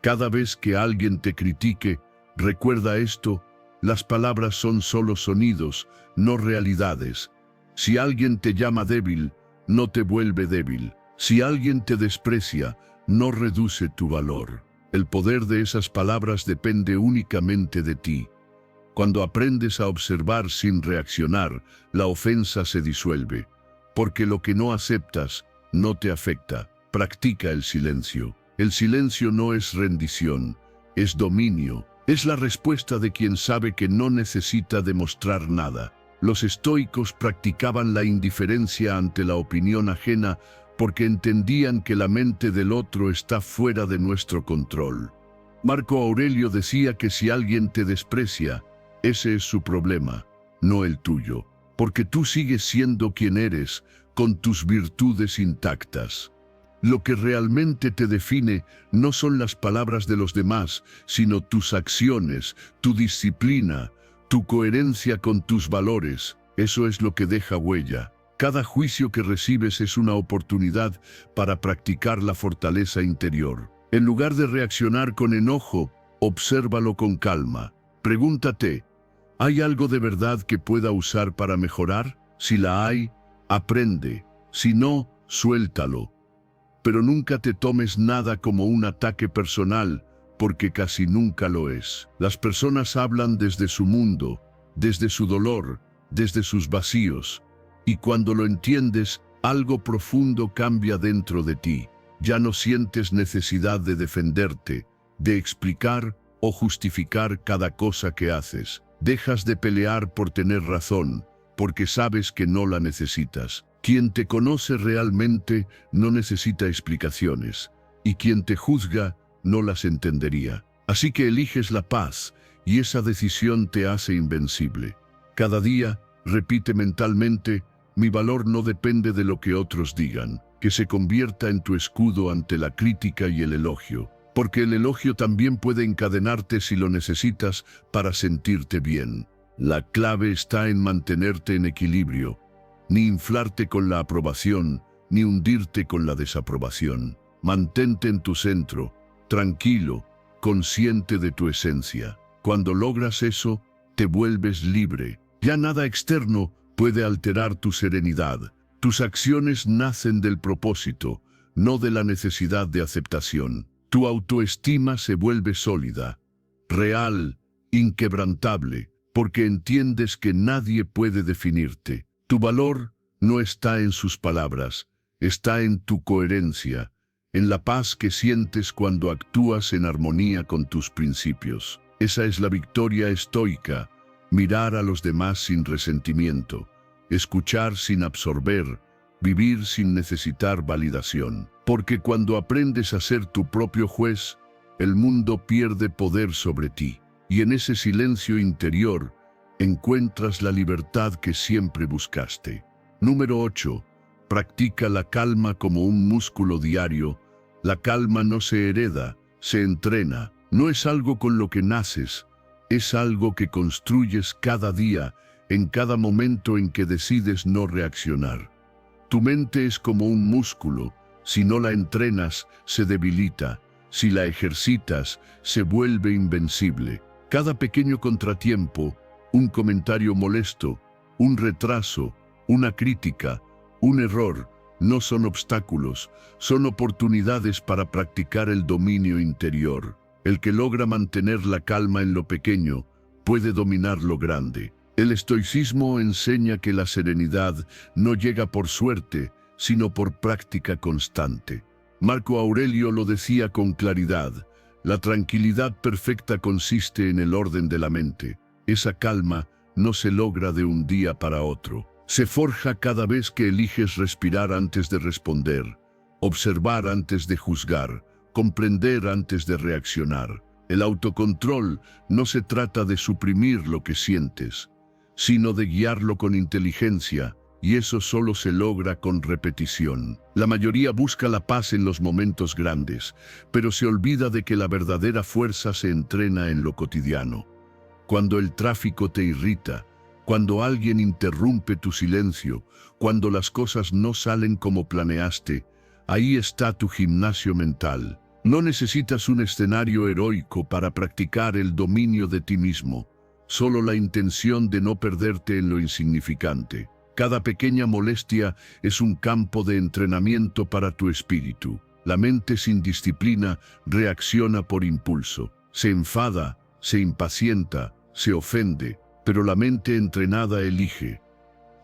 Cada vez que alguien te critique, recuerda esto: las palabras son solo sonidos, no realidades. Si alguien te llama débil, no te vuelve débil. Si alguien te desprecia, no reduce tu valor. El poder de esas palabras depende únicamente de ti. Cuando aprendes a observar sin reaccionar, la ofensa se disuelve, porque lo que no aceptas no te afecta. Practica el silencio. El silencio no es rendición, es dominio. Es la respuesta de quien sabe que no necesita demostrar nada. Los estoicos practicaban la indiferencia ante la opinión ajena porque entendían que la mente del otro está fuera de nuestro control. Marco Aurelio decía que si alguien te desprecia, ese es su problema, no el tuyo, porque tú sigues siendo quien eres, con tus virtudes intactas. Lo que realmente te define no son las palabras de los demás, sino tus acciones, tu disciplina, tu coherencia con tus valores. Eso es lo que deja huella. Cada juicio que recibes es una oportunidad para practicar la fortaleza interior. En lugar de reaccionar con enojo, obsérvalo con calma. Pregúntate: ¿hay algo de verdad que pueda usar para mejorar? Si la hay, aprende. Si no, suéltalo. Pero nunca te tomes nada como un ataque personal, porque casi nunca lo es. Las personas hablan desde su mundo, desde su dolor, desde sus vacíos. Y cuando lo entiendes, algo profundo cambia dentro de ti. Ya no sientes necesidad de defenderte, de explicar o justificar cada cosa que haces. Dejas de pelear por tener razón, porque sabes que no la necesitas. Quien te conoce realmente no necesita explicaciones, y quien te juzga no las entendería. Así que eliges la paz, y esa decisión te hace invencible. Cada día, repite mentalmente: mi valor no depende de lo que otros digan, que se convierta en tu escudo ante la crítica y el elogio. Porque el elogio también puede encadenarte si lo necesitas para sentirte bien. La clave está en mantenerte en equilibrio, ni inflarte con la aprobación, ni hundirte con la desaprobación. Mantente en tu centro, tranquilo, consciente de tu esencia. Cuando logras eso, te vuelves libre. Ya nada externo puede alterar tu serenidad. Tus acciones nacen del propósito, no de la necesidad de aceptación. Tu autoestima se vuelve sólida, real, inquebrantable, porque entiendes que nadie puede definirte. Tu valor no está en sus palabras, está en tu coherencia, en la paz que sientes cuando actúas en armonía con tus principios. Esa es la victoria estoica: mirar a los demás sin resentimiento, escuchar sin absorber, vivir sin necesitar validación. Porque cuando aprendes a ser tu propio juez, el mundo pierde poder sobre ti. Y en ese silencio interior encuentras la libertad que siempre buscaste. Número 8. Practica la calma como un músculo diario. La calma no se hereda, se entrena. No es algo con lo que naces, es algo que construyes cada día, en cada momento en que decides no reaccionar. Tu mente es como un músculo. Si no la entrenas, se debilita. Si la ejercitas, se vuelve invencible. Cada pequeño contratiempo, un comentario molesto, un retraso, una crítica, un error, no son obstáculos, son oportunidades para practicar el dominio interior. El que logra mantener la calma en lo pequeño, puede dominar lo grande. El estoicismo enseña que la serenidad no llega por suerte, sino por práctica constante. Marco Aurelio lo decía con claridad: la tranquilidad perfecta consiste en el orden de la mente. Esa calma no se logra de un día para otro. Se forja cada vez que eliges respirar antes de responder, observar antes de juzgar, comprender antes de reaccionar. El autocontrol no se trata de suprimir lo que sientes, sino de guiarlo con inteligencia, y eso solo se logra con repetición. La mayoría busca la paz en los momentos grandes, pero se olvida de que la verdadera fuerza se entrena en lo cotidiano. Cuando el tráfico te irrita, Cuando alguien interrumpe tu silencio, cuando las cosas no salen como planeaste, ahí está tu gimnasio mental. No necesitas un escenario heroico para practicar el dominio de ti mismo, solo la intención de no perderte en lo insignificante. Cada pequeña molestia es un campo de entrenamiento para tu espíritu. La mente sin disciplina reacciona por impulso. Se enfada, se impacienta, se ofende, pero la mente entrenada elige.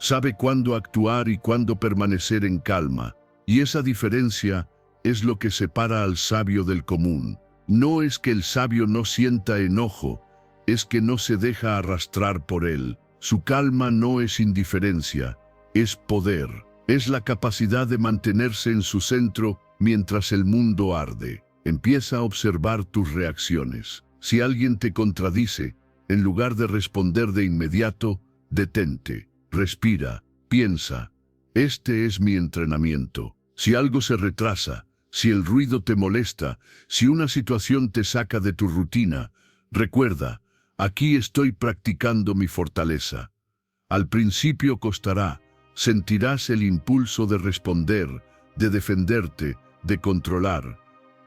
Sabe cuándo actuar y cuándo permanecer en calma. Y esa diferencia es lo que separa al sabio del común. No es que el sabio no sienta enojo, es que no se deja arrastrar por él. Su calma no es indiferencia, es poder. Es la capacidad de mantenerse en su centro mientras el mundo arde. Empieza a observar tus reacciones. Si alguien te contradice, en lugar de responder de inmediato, detente, respira, piensa. Este es mi entrenamiento. Si algo se retrasa, si el ruido te molesta, si una situación te saca de tu rutina, recuerda, aquí estoy practicando mi fortaleza. Al principio costará, sentirás el impulso de responder, de defenderte, de controlar,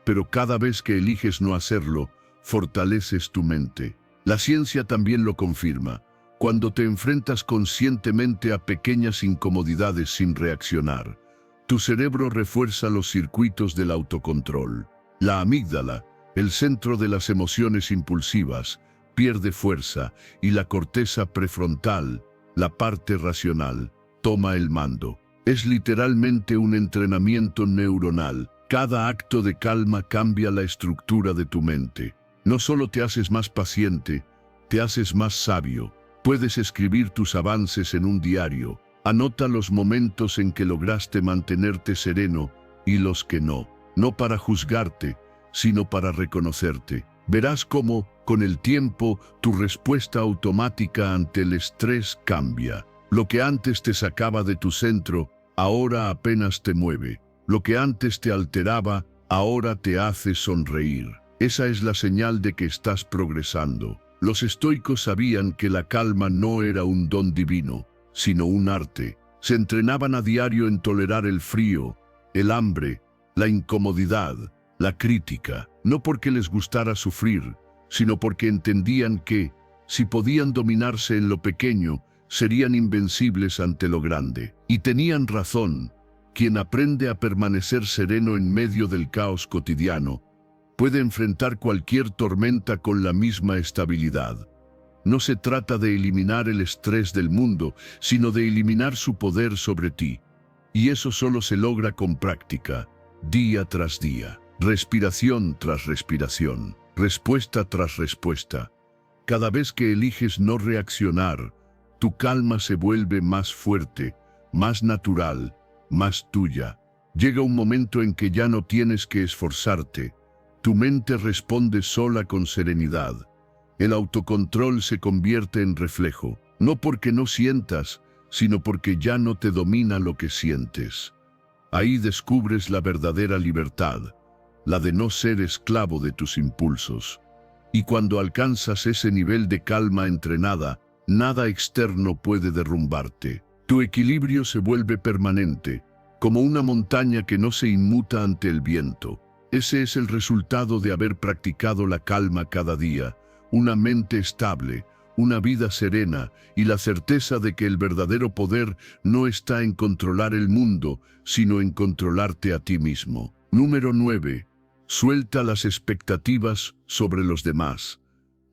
pero cada vez que eliges no hacerlo, fortaleces tu mente. La ciencia también lo confirma. Cuando te enfrentas conscientemente a pequeñas incomodidades sin reaccionar, tu cerebro refuerza los circuitos del autocontrol. La amígdala, el centro de las emociones impulsivas, pierde fuerza y la corteza prefrontal, la parte racional, toma el mando. Es literalmente un entrenamiento neuronal. Cada acto de calma cambia la estructura de tu mente. No solo te haces más paciente, te haces más sabio. Puedes escribir tus avances en un diario. Anota los momentos en que lograste mantenerte sereno y los que no. No para juzgarte, sino para reconocerte. Verás cómo, con el tiempo, tu respuesta automática ante el estrés cambia. Lo que antes te sacaba de tu centro, ahora apenas te mueve. Lo que antes te alteraba, ahora te hace sonreír. Esa es la señal de que estás progresando. Los estoicos sabían que la calma no era un don divino, sino un arte. Se entrenaban a diario en tolerar el frío, el hambre, la incomodidad, la crítica, no porque les gustara sufrir, sino porque entendían que, si podían dominarse en lo pequeño, serían invencibles ante lo grande. Y tenían razón. Quien aprende a permanecer sereno en medio del caos cotidiano, puede enfrentar cualquier tormenta con la misma estabilidad. No se trata de eliminar el estrés del mundo, sino de eliminar su poder sobre ti. Y eso solo se logra con práctica, día tras día, respiración tras respiración, respuesta tras respuesta. Cada vez que eliges no reaccionar, tu calma se vuelve más fuerte, más natural, más tuya. Llega un momento en que ya no tienes que esforzarte. Tu mente responde sola con serenidad. El autocontrol se convierte en reflejo, no porque no sientas, sino porque ya no te domina lo que sientes. Ahí descubres la verdadera libertad, la de no ser esclavo de tus impulsos. Y cuando alcanzas ese nivel de calma entrenada, nada externo puede derrumbarte. Tu equilibrio se vuelve permanente, como una montaña que no se inmuta ante el viento. Ese es el resultado de haber practicado la calma cada día, una mente estable, una vida serena y la certeza de que el verdadero poder no está en controlar el mundo, sino en controlarte a ti mismo. Número 9. Suelta las expectativas sobre los demás.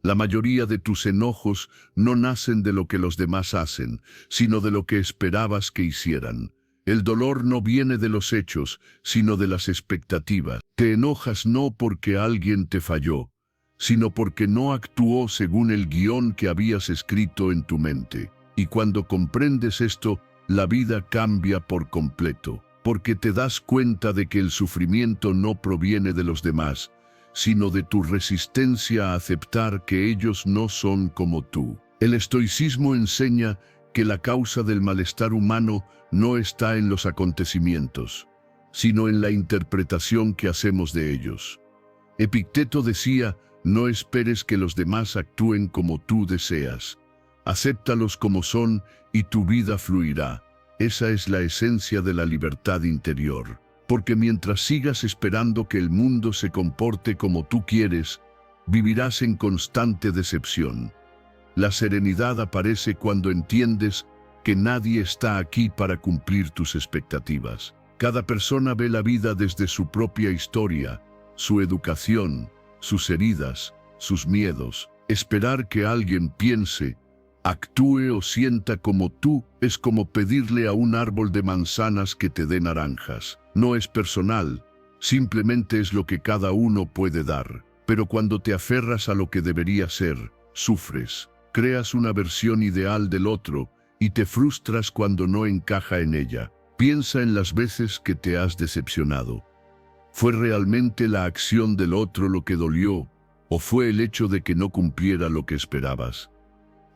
La mayoría de tus enojos no nacen de lo que los demás hacen, sino de lo que esperabas que hicieran. El dolor no viene de los hechos, sino de las expectativas. Te enojas no porque alguien te falló, sino porque no actuó según el guión que habías escrito en tu mente. Y cuando comprendes esto, la vida cambia por completo, porque te das cuenta de que el sufrimiento no proviene de los demás, sino de tu resistencia a aceptar que ellos no son como tú. El estoicismo enseña que la causa del malestar humano no está en los acontecimientos, sino en la interpretación que hacemos de ellos. Epicteto decía, no esperes que los demás actúen como tú deseas. Acéptalos como son y tu vida fluirá. Esa es la esencia de la libertad interior. Porque mientras sigas esperando que el mundo se comporte como tú quieres, vivirás en constante decepción. La serenidad aparece cuando entiendes que nadie está aquí para cumplir tus expectativas. Cada persona ve la vida desde su propia historia, su educación, sus heridas, sus miedos. Esperar que alguien piense, actúe o sienta como tú es como pedirle a un árbol de manzanas que te dé naranjas. No es personal, simplemente es lo que cada uno puede dar. Pero cuando te aferras a lo que debería ser, sufres. Creas una versión ideal del otro y te frustras cuando no encaja en ella. Piensa en las veces que te has decepcionado. ¿Fue realmente la acción del otro lo que dolió o fue el hecho de que no cumpliera lo que esperabas?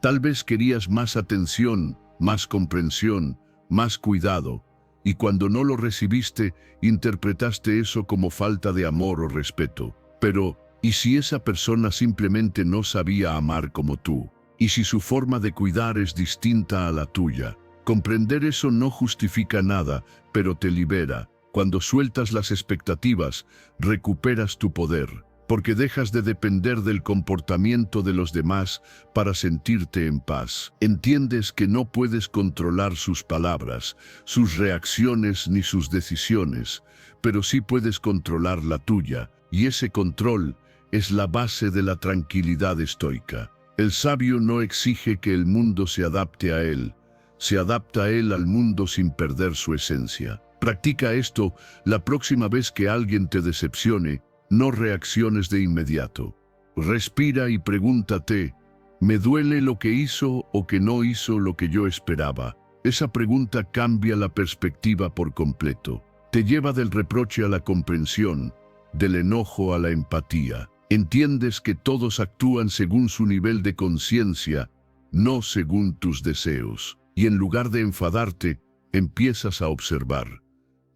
Tal vez querías más atención, más comprensión, más cuidado, y cuando no lo recibiste, interpretaste eso como falta de amor o respeto. Pero, ¿y si esa persona simplemente no sabía amar como tú? ¿Y si su forma de cuidar es distinta a la tuya? Comprender eso no justifica nada, pero te libera. Cuando sueltas las expectativas, recuperas tu poder, porque dejas de depender del comportamiento de los demás para sentirte en paz. Entiendes que no puedes controlar sus palabras, sus reacciones ni sus decisiones, pero sí puedes controlar la tuya, y ese control es la base de la tranquilidad estoica. El sabio no exige que el mundo se adapte a él, se adapta a él al mundo sin perder su esencia. Practica esto la próxima vez que alguien te decepcione, no reacciones de inmediato. Respira y pregúntate, ¿me duele lo que hizo o que no hizo lo que yo esperaba? Esa pregunta cambia la perspectiva por completo. Te lleva del reproche a la comprensión, del enojo a la empatía. Entiendes que todos actúan según su nivel de conciencia, no según tus deseos. Y en lugar de enfadarte, empiezas a observar.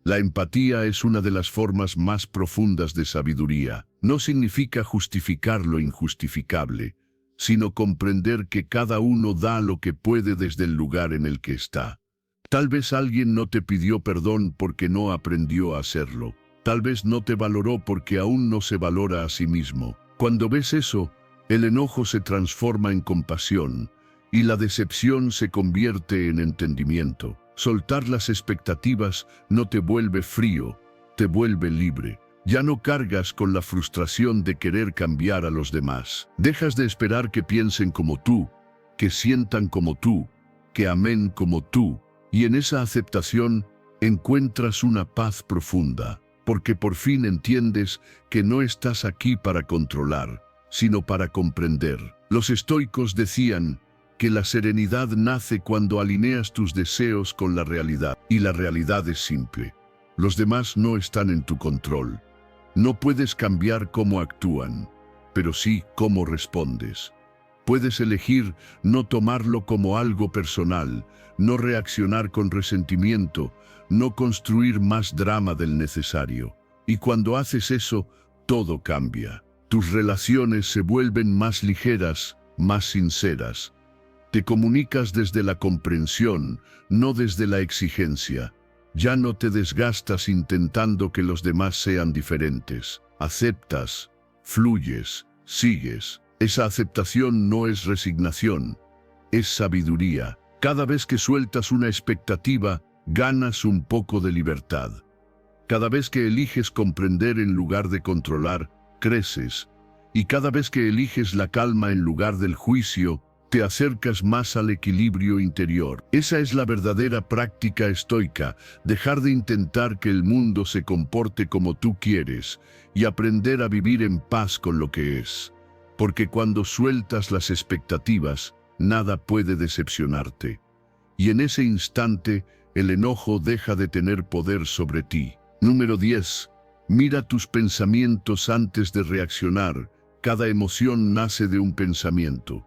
La empatía es una de las formas más profundas de sabiduría. No significa justificar lo injustificable, sino comprender que cada uno da lo que puede desde el lugar en el que está. Tal vez alguien no te pidió perdón porque no aprendió a hacerlo. Tal vez no te valoró porque aún no se valora a sí mismo. Cuando ves eso, el enojo se transforma en compasión y la decepción se convierte en entendimiento. Soltar las expectativas no te vuelve frío, te vuelve libre. Ya no cargas con la frustración de querer cambiar a los demás. Dejas de esperar que piensen como tú, que sientan como tú, que amen como tú. Y en esa aceptación encuentras una paz profunda. Porque por fin entiendes que no estás aquí para controlar, sino para comprender. Los estoicos decían que la serenidad nace cuando alineas tus deseos con la realidad. Y la realidad es simple. Los demás no están en tu control. No puedes cambiar cómo actúan, pero sí cómo respondes. Puedes elegir no tomarlo como algo personal, no reaccionar con resentimiento, no construir más drama del necesario. Y cuando haces eso, todo cambia. Tus relaciones se vuelven más ligeras, más sinceras. Te comunicas desde la comprensión, no desde la exigencia. Ya no te desgastas intentando que los demás sean diferentes. Aceptas, fluyes, sigues. Esa aceptación no es resignación, es sabiduría. Cada vez que sueltas una expectativa, ganas un poco de libertad. Cada vez que eliges comprender en lugar de controlar, creces. Y cada vez que eliges la calma en lugar del juicio, te acercas más al equilibrio interior. Esa es la verdadera práctica estoica, dejar de intentar que el mundo se comporte como tú quieres y aprender a vivir en paz con lo que es. Porque cuando sueltas las expectativas, nada puede decepcionarte. Y en ese instante, el enojo deja de tener poder sobre ti. Número 10. Mira tus pensamientos antes de reaccionar. Cada emoción nace de un pensamiento.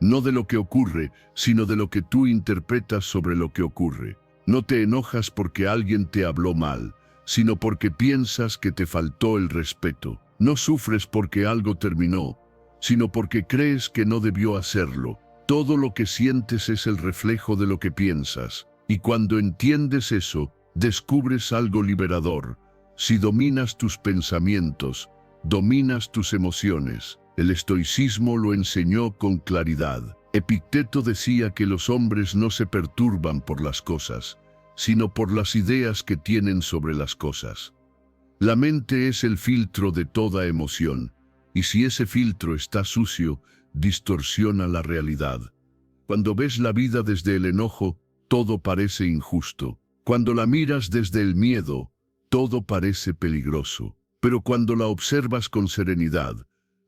No de lo que ocurre, sino de lo que tú interpretas sobre lo que ocurre. No te enojas porque alguien te habló mal, sino porque piensas que te faltó el respeto. No sufres porque algo terminó, sino porque crees que no debió hacerlo. Todo lo que sientes es el reflejo de lo que piensas. Y cuando entiendes eso, descubres algo liberador. Si dominas tus pensamientos, dominas tus emociones. El estoicismo lo enseñó con claridad. Epicteto decía que los hombres no se perturban por las cosas, sino por las ideas que tienen sobre las cosas. La mente es el filtro de toda emoción, y si ese filtro está sucio, distorsiona la realidad. Cuando ves la vida desde el enojo, todo parece injusto. Cuando la miras desde el miedo, todo parece peligroso. Pero cuando la observas con serenidad,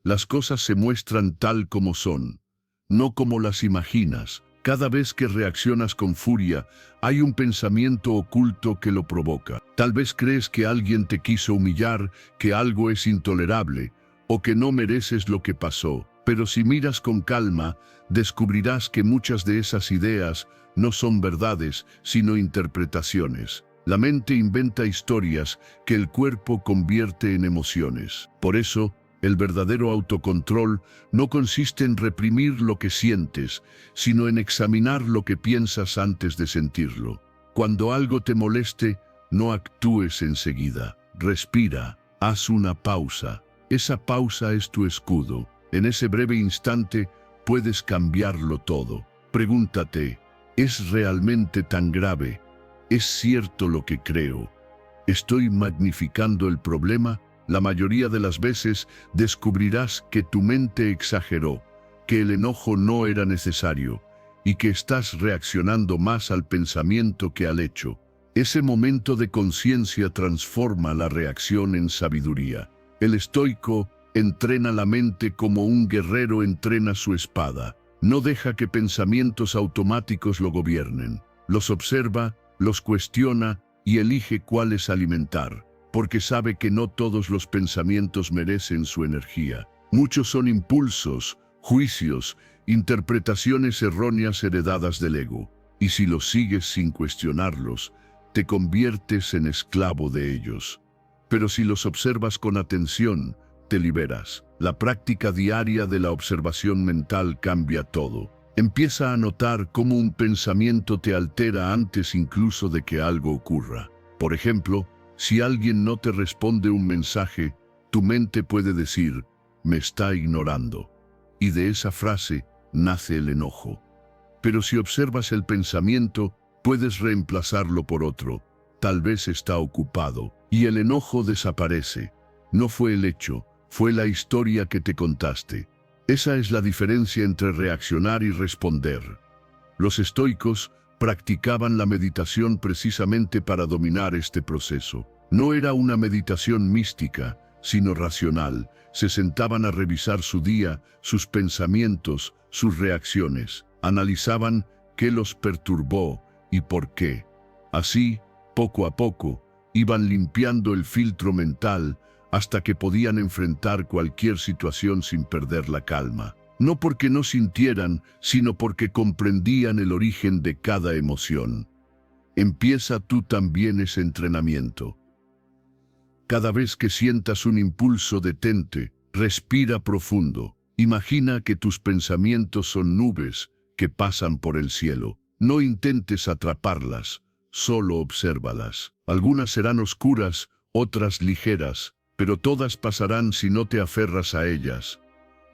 las cosas se muestran tal como son, no como las imaginas. Cada vez que reaccionas con furia, hay un pensamiento oculto que lo provoca. Tal vez crees que alguien te quiso humillar, que algo es intolerable, o que no mereces lo que pasó. Pero si miras con calma, descubrirás que muchas de esas ideas no son verdades, sino interpretaciones. La mente inventa historias que el cuerpo convierte en emociones. Por eso, el verdadero autocontrol no consiste en reprimir lo que sientes, sino en examinar lo que piensas antes de sentirlo. Cuando algo te moleste, no actúes enseguida. Respira, haz una pausa. Esa pausa es tu escudo. En ese breve instante puedes cambiarlo todo. Pregúntate, ¿es realmente tan grave? ¿Es cierto lo que creo? ¿Estoy magnificando el problema? La mayoría de las veces descubrirás que tu mente exageró, que el enojo no era necesario y que estás reaccionando más al pensamiento que al hecho. Ese momento de conciencia transforma la reacción en sabiduría. El estoico entrena la mente como un guerrero entrena su espada. No deja que pensamientos automáticos lo gobiernen. Los observa, los cuestiona y elige cuáles alimentar, porque sabe que no todos los pensamientos merecen su energía. Muchos son impulsos, juicios, interpretaciones erróneas heredadas del ego, y si los sigues sin cuestionarlos, te conviertes en esclavo de ellos. Pero si los observas con atención, te liberas. La práctica diaria de la observación mental cambia todo. Empieza a notar cómo un pensamiento te altera antes incluso de que algo ocurra. Por ejemplo, si alguien no te responde un mensaje, tu mente puede decir, me está ignorando. Y de esa frase nace el enojo. Pero si observas el pensamiento, puedes reemplazarlo por otro. Tal vez está ocupado. Y el enojo desaparece. No fue el hecho, fue la historia que te contaste. Esa es la diferencia entre reaccionar y responder. Los estoicos practicaban la meditación precisamente para dominar este proceso. No era una meditación mística, sino racional. Se sentaban a revisar su día, sus pensamientos, sus reacciones. Analizaban qué los perturbó y por qué. Así, poco a poco, iban limpiando el filtro mental hasta que podían enfrentar cualquier situación sin perder la calma. No porque no sintieran, sino porque comprendían el origen de cada emoción. Empieza tú también ese entrenamiento. Cada vez que sientas un impulso, detente, respira profundo. Imagina que tus pensamientos son nubes que pasan por el cielo. No intentes atraparlas, solo obsérvalas. Algunas serán oscuras, otras ligeras, pero todas pasarán si no te aferras a ellas.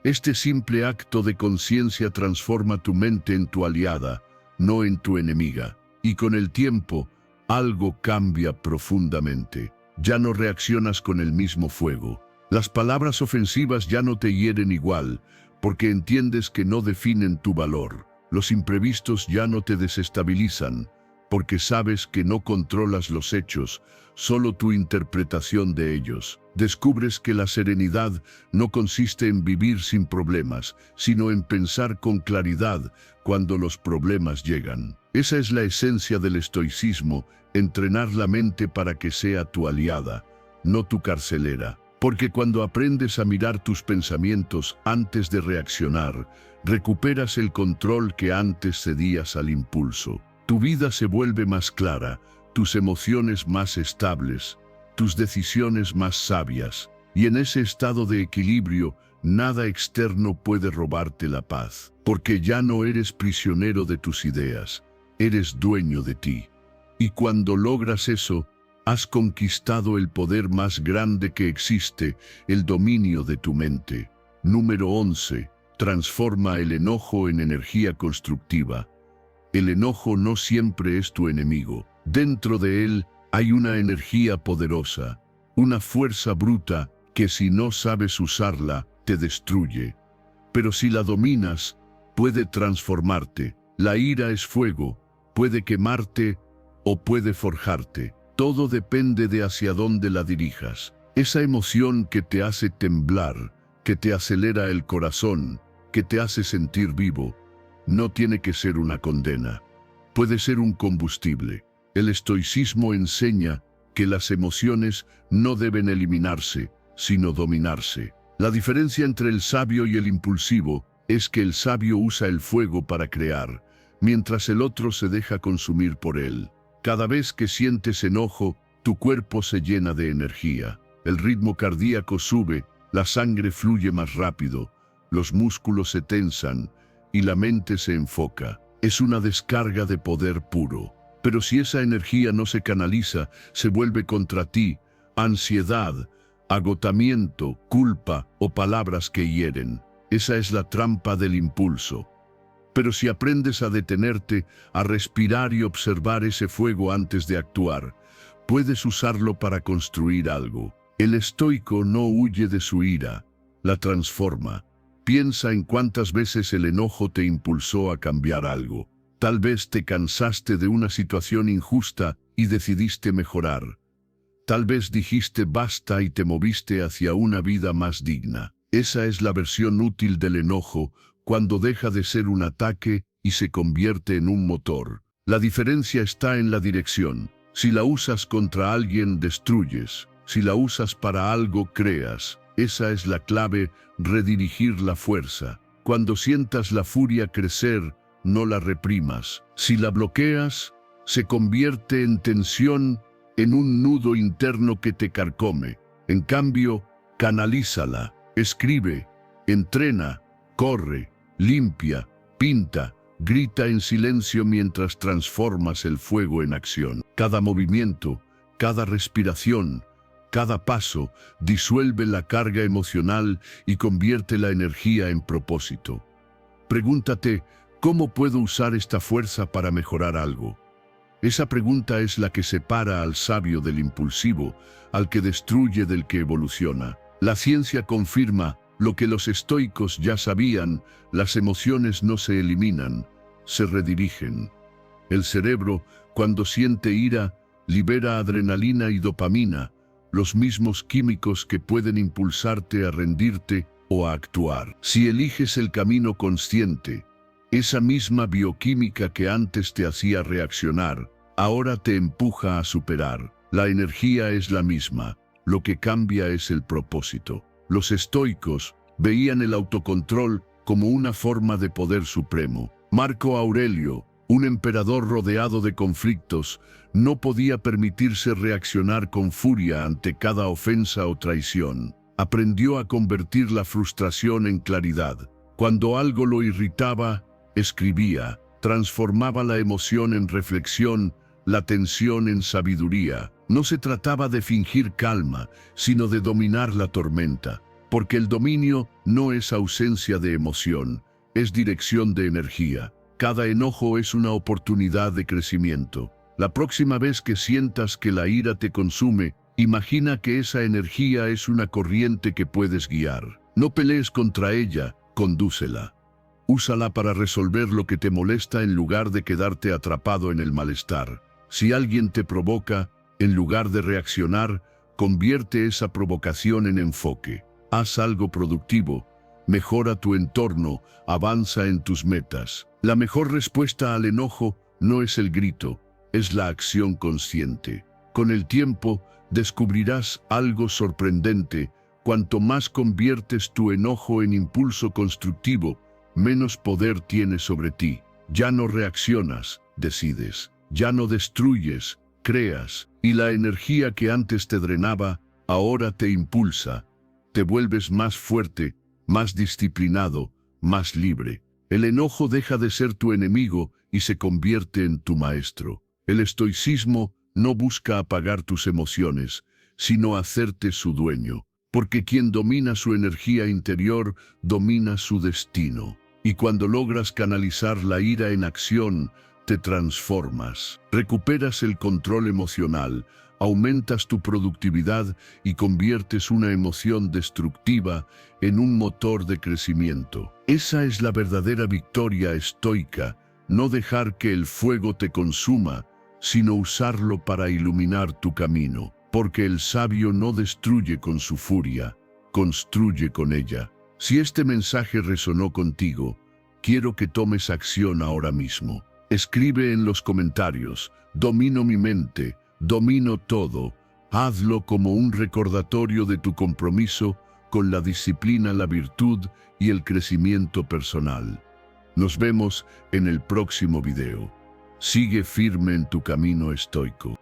Este simple acto de conciencia transforma tu mente en tu aliada, no en tu enemiga. Y con el tiempo, algo cambia profundamente. Ya no reaccionas con el mismo fuego. Las palabras ofensivas ya no te hieren igual, porque entiendes que no definen tu valor. Los imprevistos ya no te desestabilizan, porque sabes que no controlas los hechos, solo tu interpretación de ellos. Descubres que la serenidad no consiste en vivir sin problemas, sino en pensar con claridad cuando los problemas llegan. Esa es la esencia del estoicismo, entrenar la mente para que sea tu aliada, no tu carcelera. Porque cuando aprendes a mirar tus pensamientos antes de reaccionar, recuperas el control que antes cedías al impulso. Tu vida se vuelve más clara, tus emociones más estables, tus decisiones más sabias, y en ese estado de equilibrio, nada externo puede robarte la paz. porque ya no eres prisionero de tus ideas, eres dueño de ti. Y cuando logras eso, has conquistado el poder más grande que existe, el dominio de tu mente. Número 11. Transforma el enojo en energía constructiva. El enojo no siempre es tu enemigo. Dentro de él hay una energía poderosa, una fuerza bruta que si no sabes usarla, te destruye. Pero si la dominas, puede transformarte. La ira es fuego, puede quemarte o puede forjarte. Todo depende de hacia dónde la dirijas. Esa emoción que te hace temblar, que te acelera el corazón, que te hace sentir vivo, no tiene que ser una condena. Puede ser un combustible. El estoicismo enseña que las emociones no deben eliminarse, sino dominarse. La diferencia entre el sabio y el impulsivo es que el sabio usa el fuego para crear, mientras el otro se deja consumir por él. Cada vez que sientes enojo, tu cuerpo se llena de energía. El ritmo cardíaco sube, la sangre fluye más rápido, los músculos se tensan y la mente se enfoca. Es una descarga de poder puro. Pero si esa energía no se canaliza, se vuelve contra ti, ansiedad, agotamiento, culpa o palabras que hieren. Esa es la trampa del impulso. Pero si aprendes a detenerte, a respirar y observar ese fuego antes de actuar, puedes usarlo para construir algo. El estoico no huye de su ira, la transforma. Piensa en cuántas veces el enojo te impulsó a cambiar algo. Tal vez te cansaste de una situación injusta y decidiste mejorar. Tal vez dijiste basta y te moviste hacia una vida más digna. Esa es la versión útil del enojo, cuando deja de ser un ataque y se convierte en un motor. La diferencia está en la dirección. Si la usas contra alguien, destruyes. Si la usas para algo, creas. Esa es la clave, redirigir la fuerza. Cuando sientas la furia crecer, no la reprimas. Si la bloqueas, se convierte en tensión, en un nudo interno que te carcome. En cambio, canalízala, escribe, entrena, corre, limpia, pinta, grita en silencio mientras transformas el fuego en acción. Cada movimiento, cada respiración, cada paso disuelve la carga emocional y convierte la energía en propósito. Pregúntate, ¿cómo puedo usar esta fuerza para mejorar algo? Esa pregunta es la que separa al sabio del impulsivo, al que destruye del que evoluciona. La ciencia confirma lo que los estoicos ya sabían: las emociones no se eliminan, se redirigen. El cerebro, cuando siente ira, libera adrenalina y dopamina, los mismos químicos que pueden impulsarte a rendirte o a actuar. Si eliges el camino consciente, esa misma bioquímica que antes te hacía reaccionar, ahora te empuja a superar. La energía es la misma, lo que cambia es el propósito. Los estoicos veían el autocontrol como una forma de poder supremo. Marco Aurelio, un emperador rodeado de conflictos, no podía permitirse reaccionar con furia ante cada ofensa o traición. Aprendió a convertir la frustración en claridad. Cuando algo lo irritaba, escribía, transformaba la emoción en reflexión, la tensión en sabiduría. No se trataba de fingir calma, sino de dominar la tormenta, porque el dominio no es ausencia de emoción, es dirección de energía. Cada enojo es una oportunidad de crecimiento. La próxima vez que sientas que la ira te consume, imagina que esa energía es una corriente que puedes guiar. No pelees contra ella, condúcela. Úsala para resolver lo que te molesta en lugar de quedarte atrapado en el malestar. Si alguien te provoca, en lugar de reaccionar, convierte esa provocación en enfoque. Haz algo productivo, mejora tu entorno, avanza en tus metas. La mejor respuesta al enojo no es el grito, es la acción consciente. Con el tiempo, descubrirás algo sorprendente. Cuanto más conviertes tu enojo en impulso constructivo, menos poder tiene sobre ti. Ya no reaccionas, decides. Ya no destruyes, creas. Y la energía que antes te drenaba, ahora te impulsa. Te vuelves más fuerte, más disciplinado, más libre. El enojo deja de ser tu enemigo y se convierte en tu maestro. El estoicismo no busca apagar tus emociones, sino hacerte su dueño, porque quien domina su energía interior, domina su destino. Y cuando logras canalizar la ira en acción, te transformas. Recuperas el control emocional, aumentas tu productividad y conviertes una emoción destructiva en un motor de crecimiento. Esa es la verdadera victoria estoica, no dejar que el fuego te consuma, sino usarlo para iluminar tu camino, porque el sabio no destruye con su furia, construye con ella. Si este mensaje resonó contigo, quiero que tomes acción ahora mismo. Escribe en los comentarios: domino mi mente, domino todo. Hazlo como un recordatorio de tu compromiso con la disciplina, la virtud y el crecimiento personal. Nos vemos en el próximo video. Sigue firme en tu camino estoico.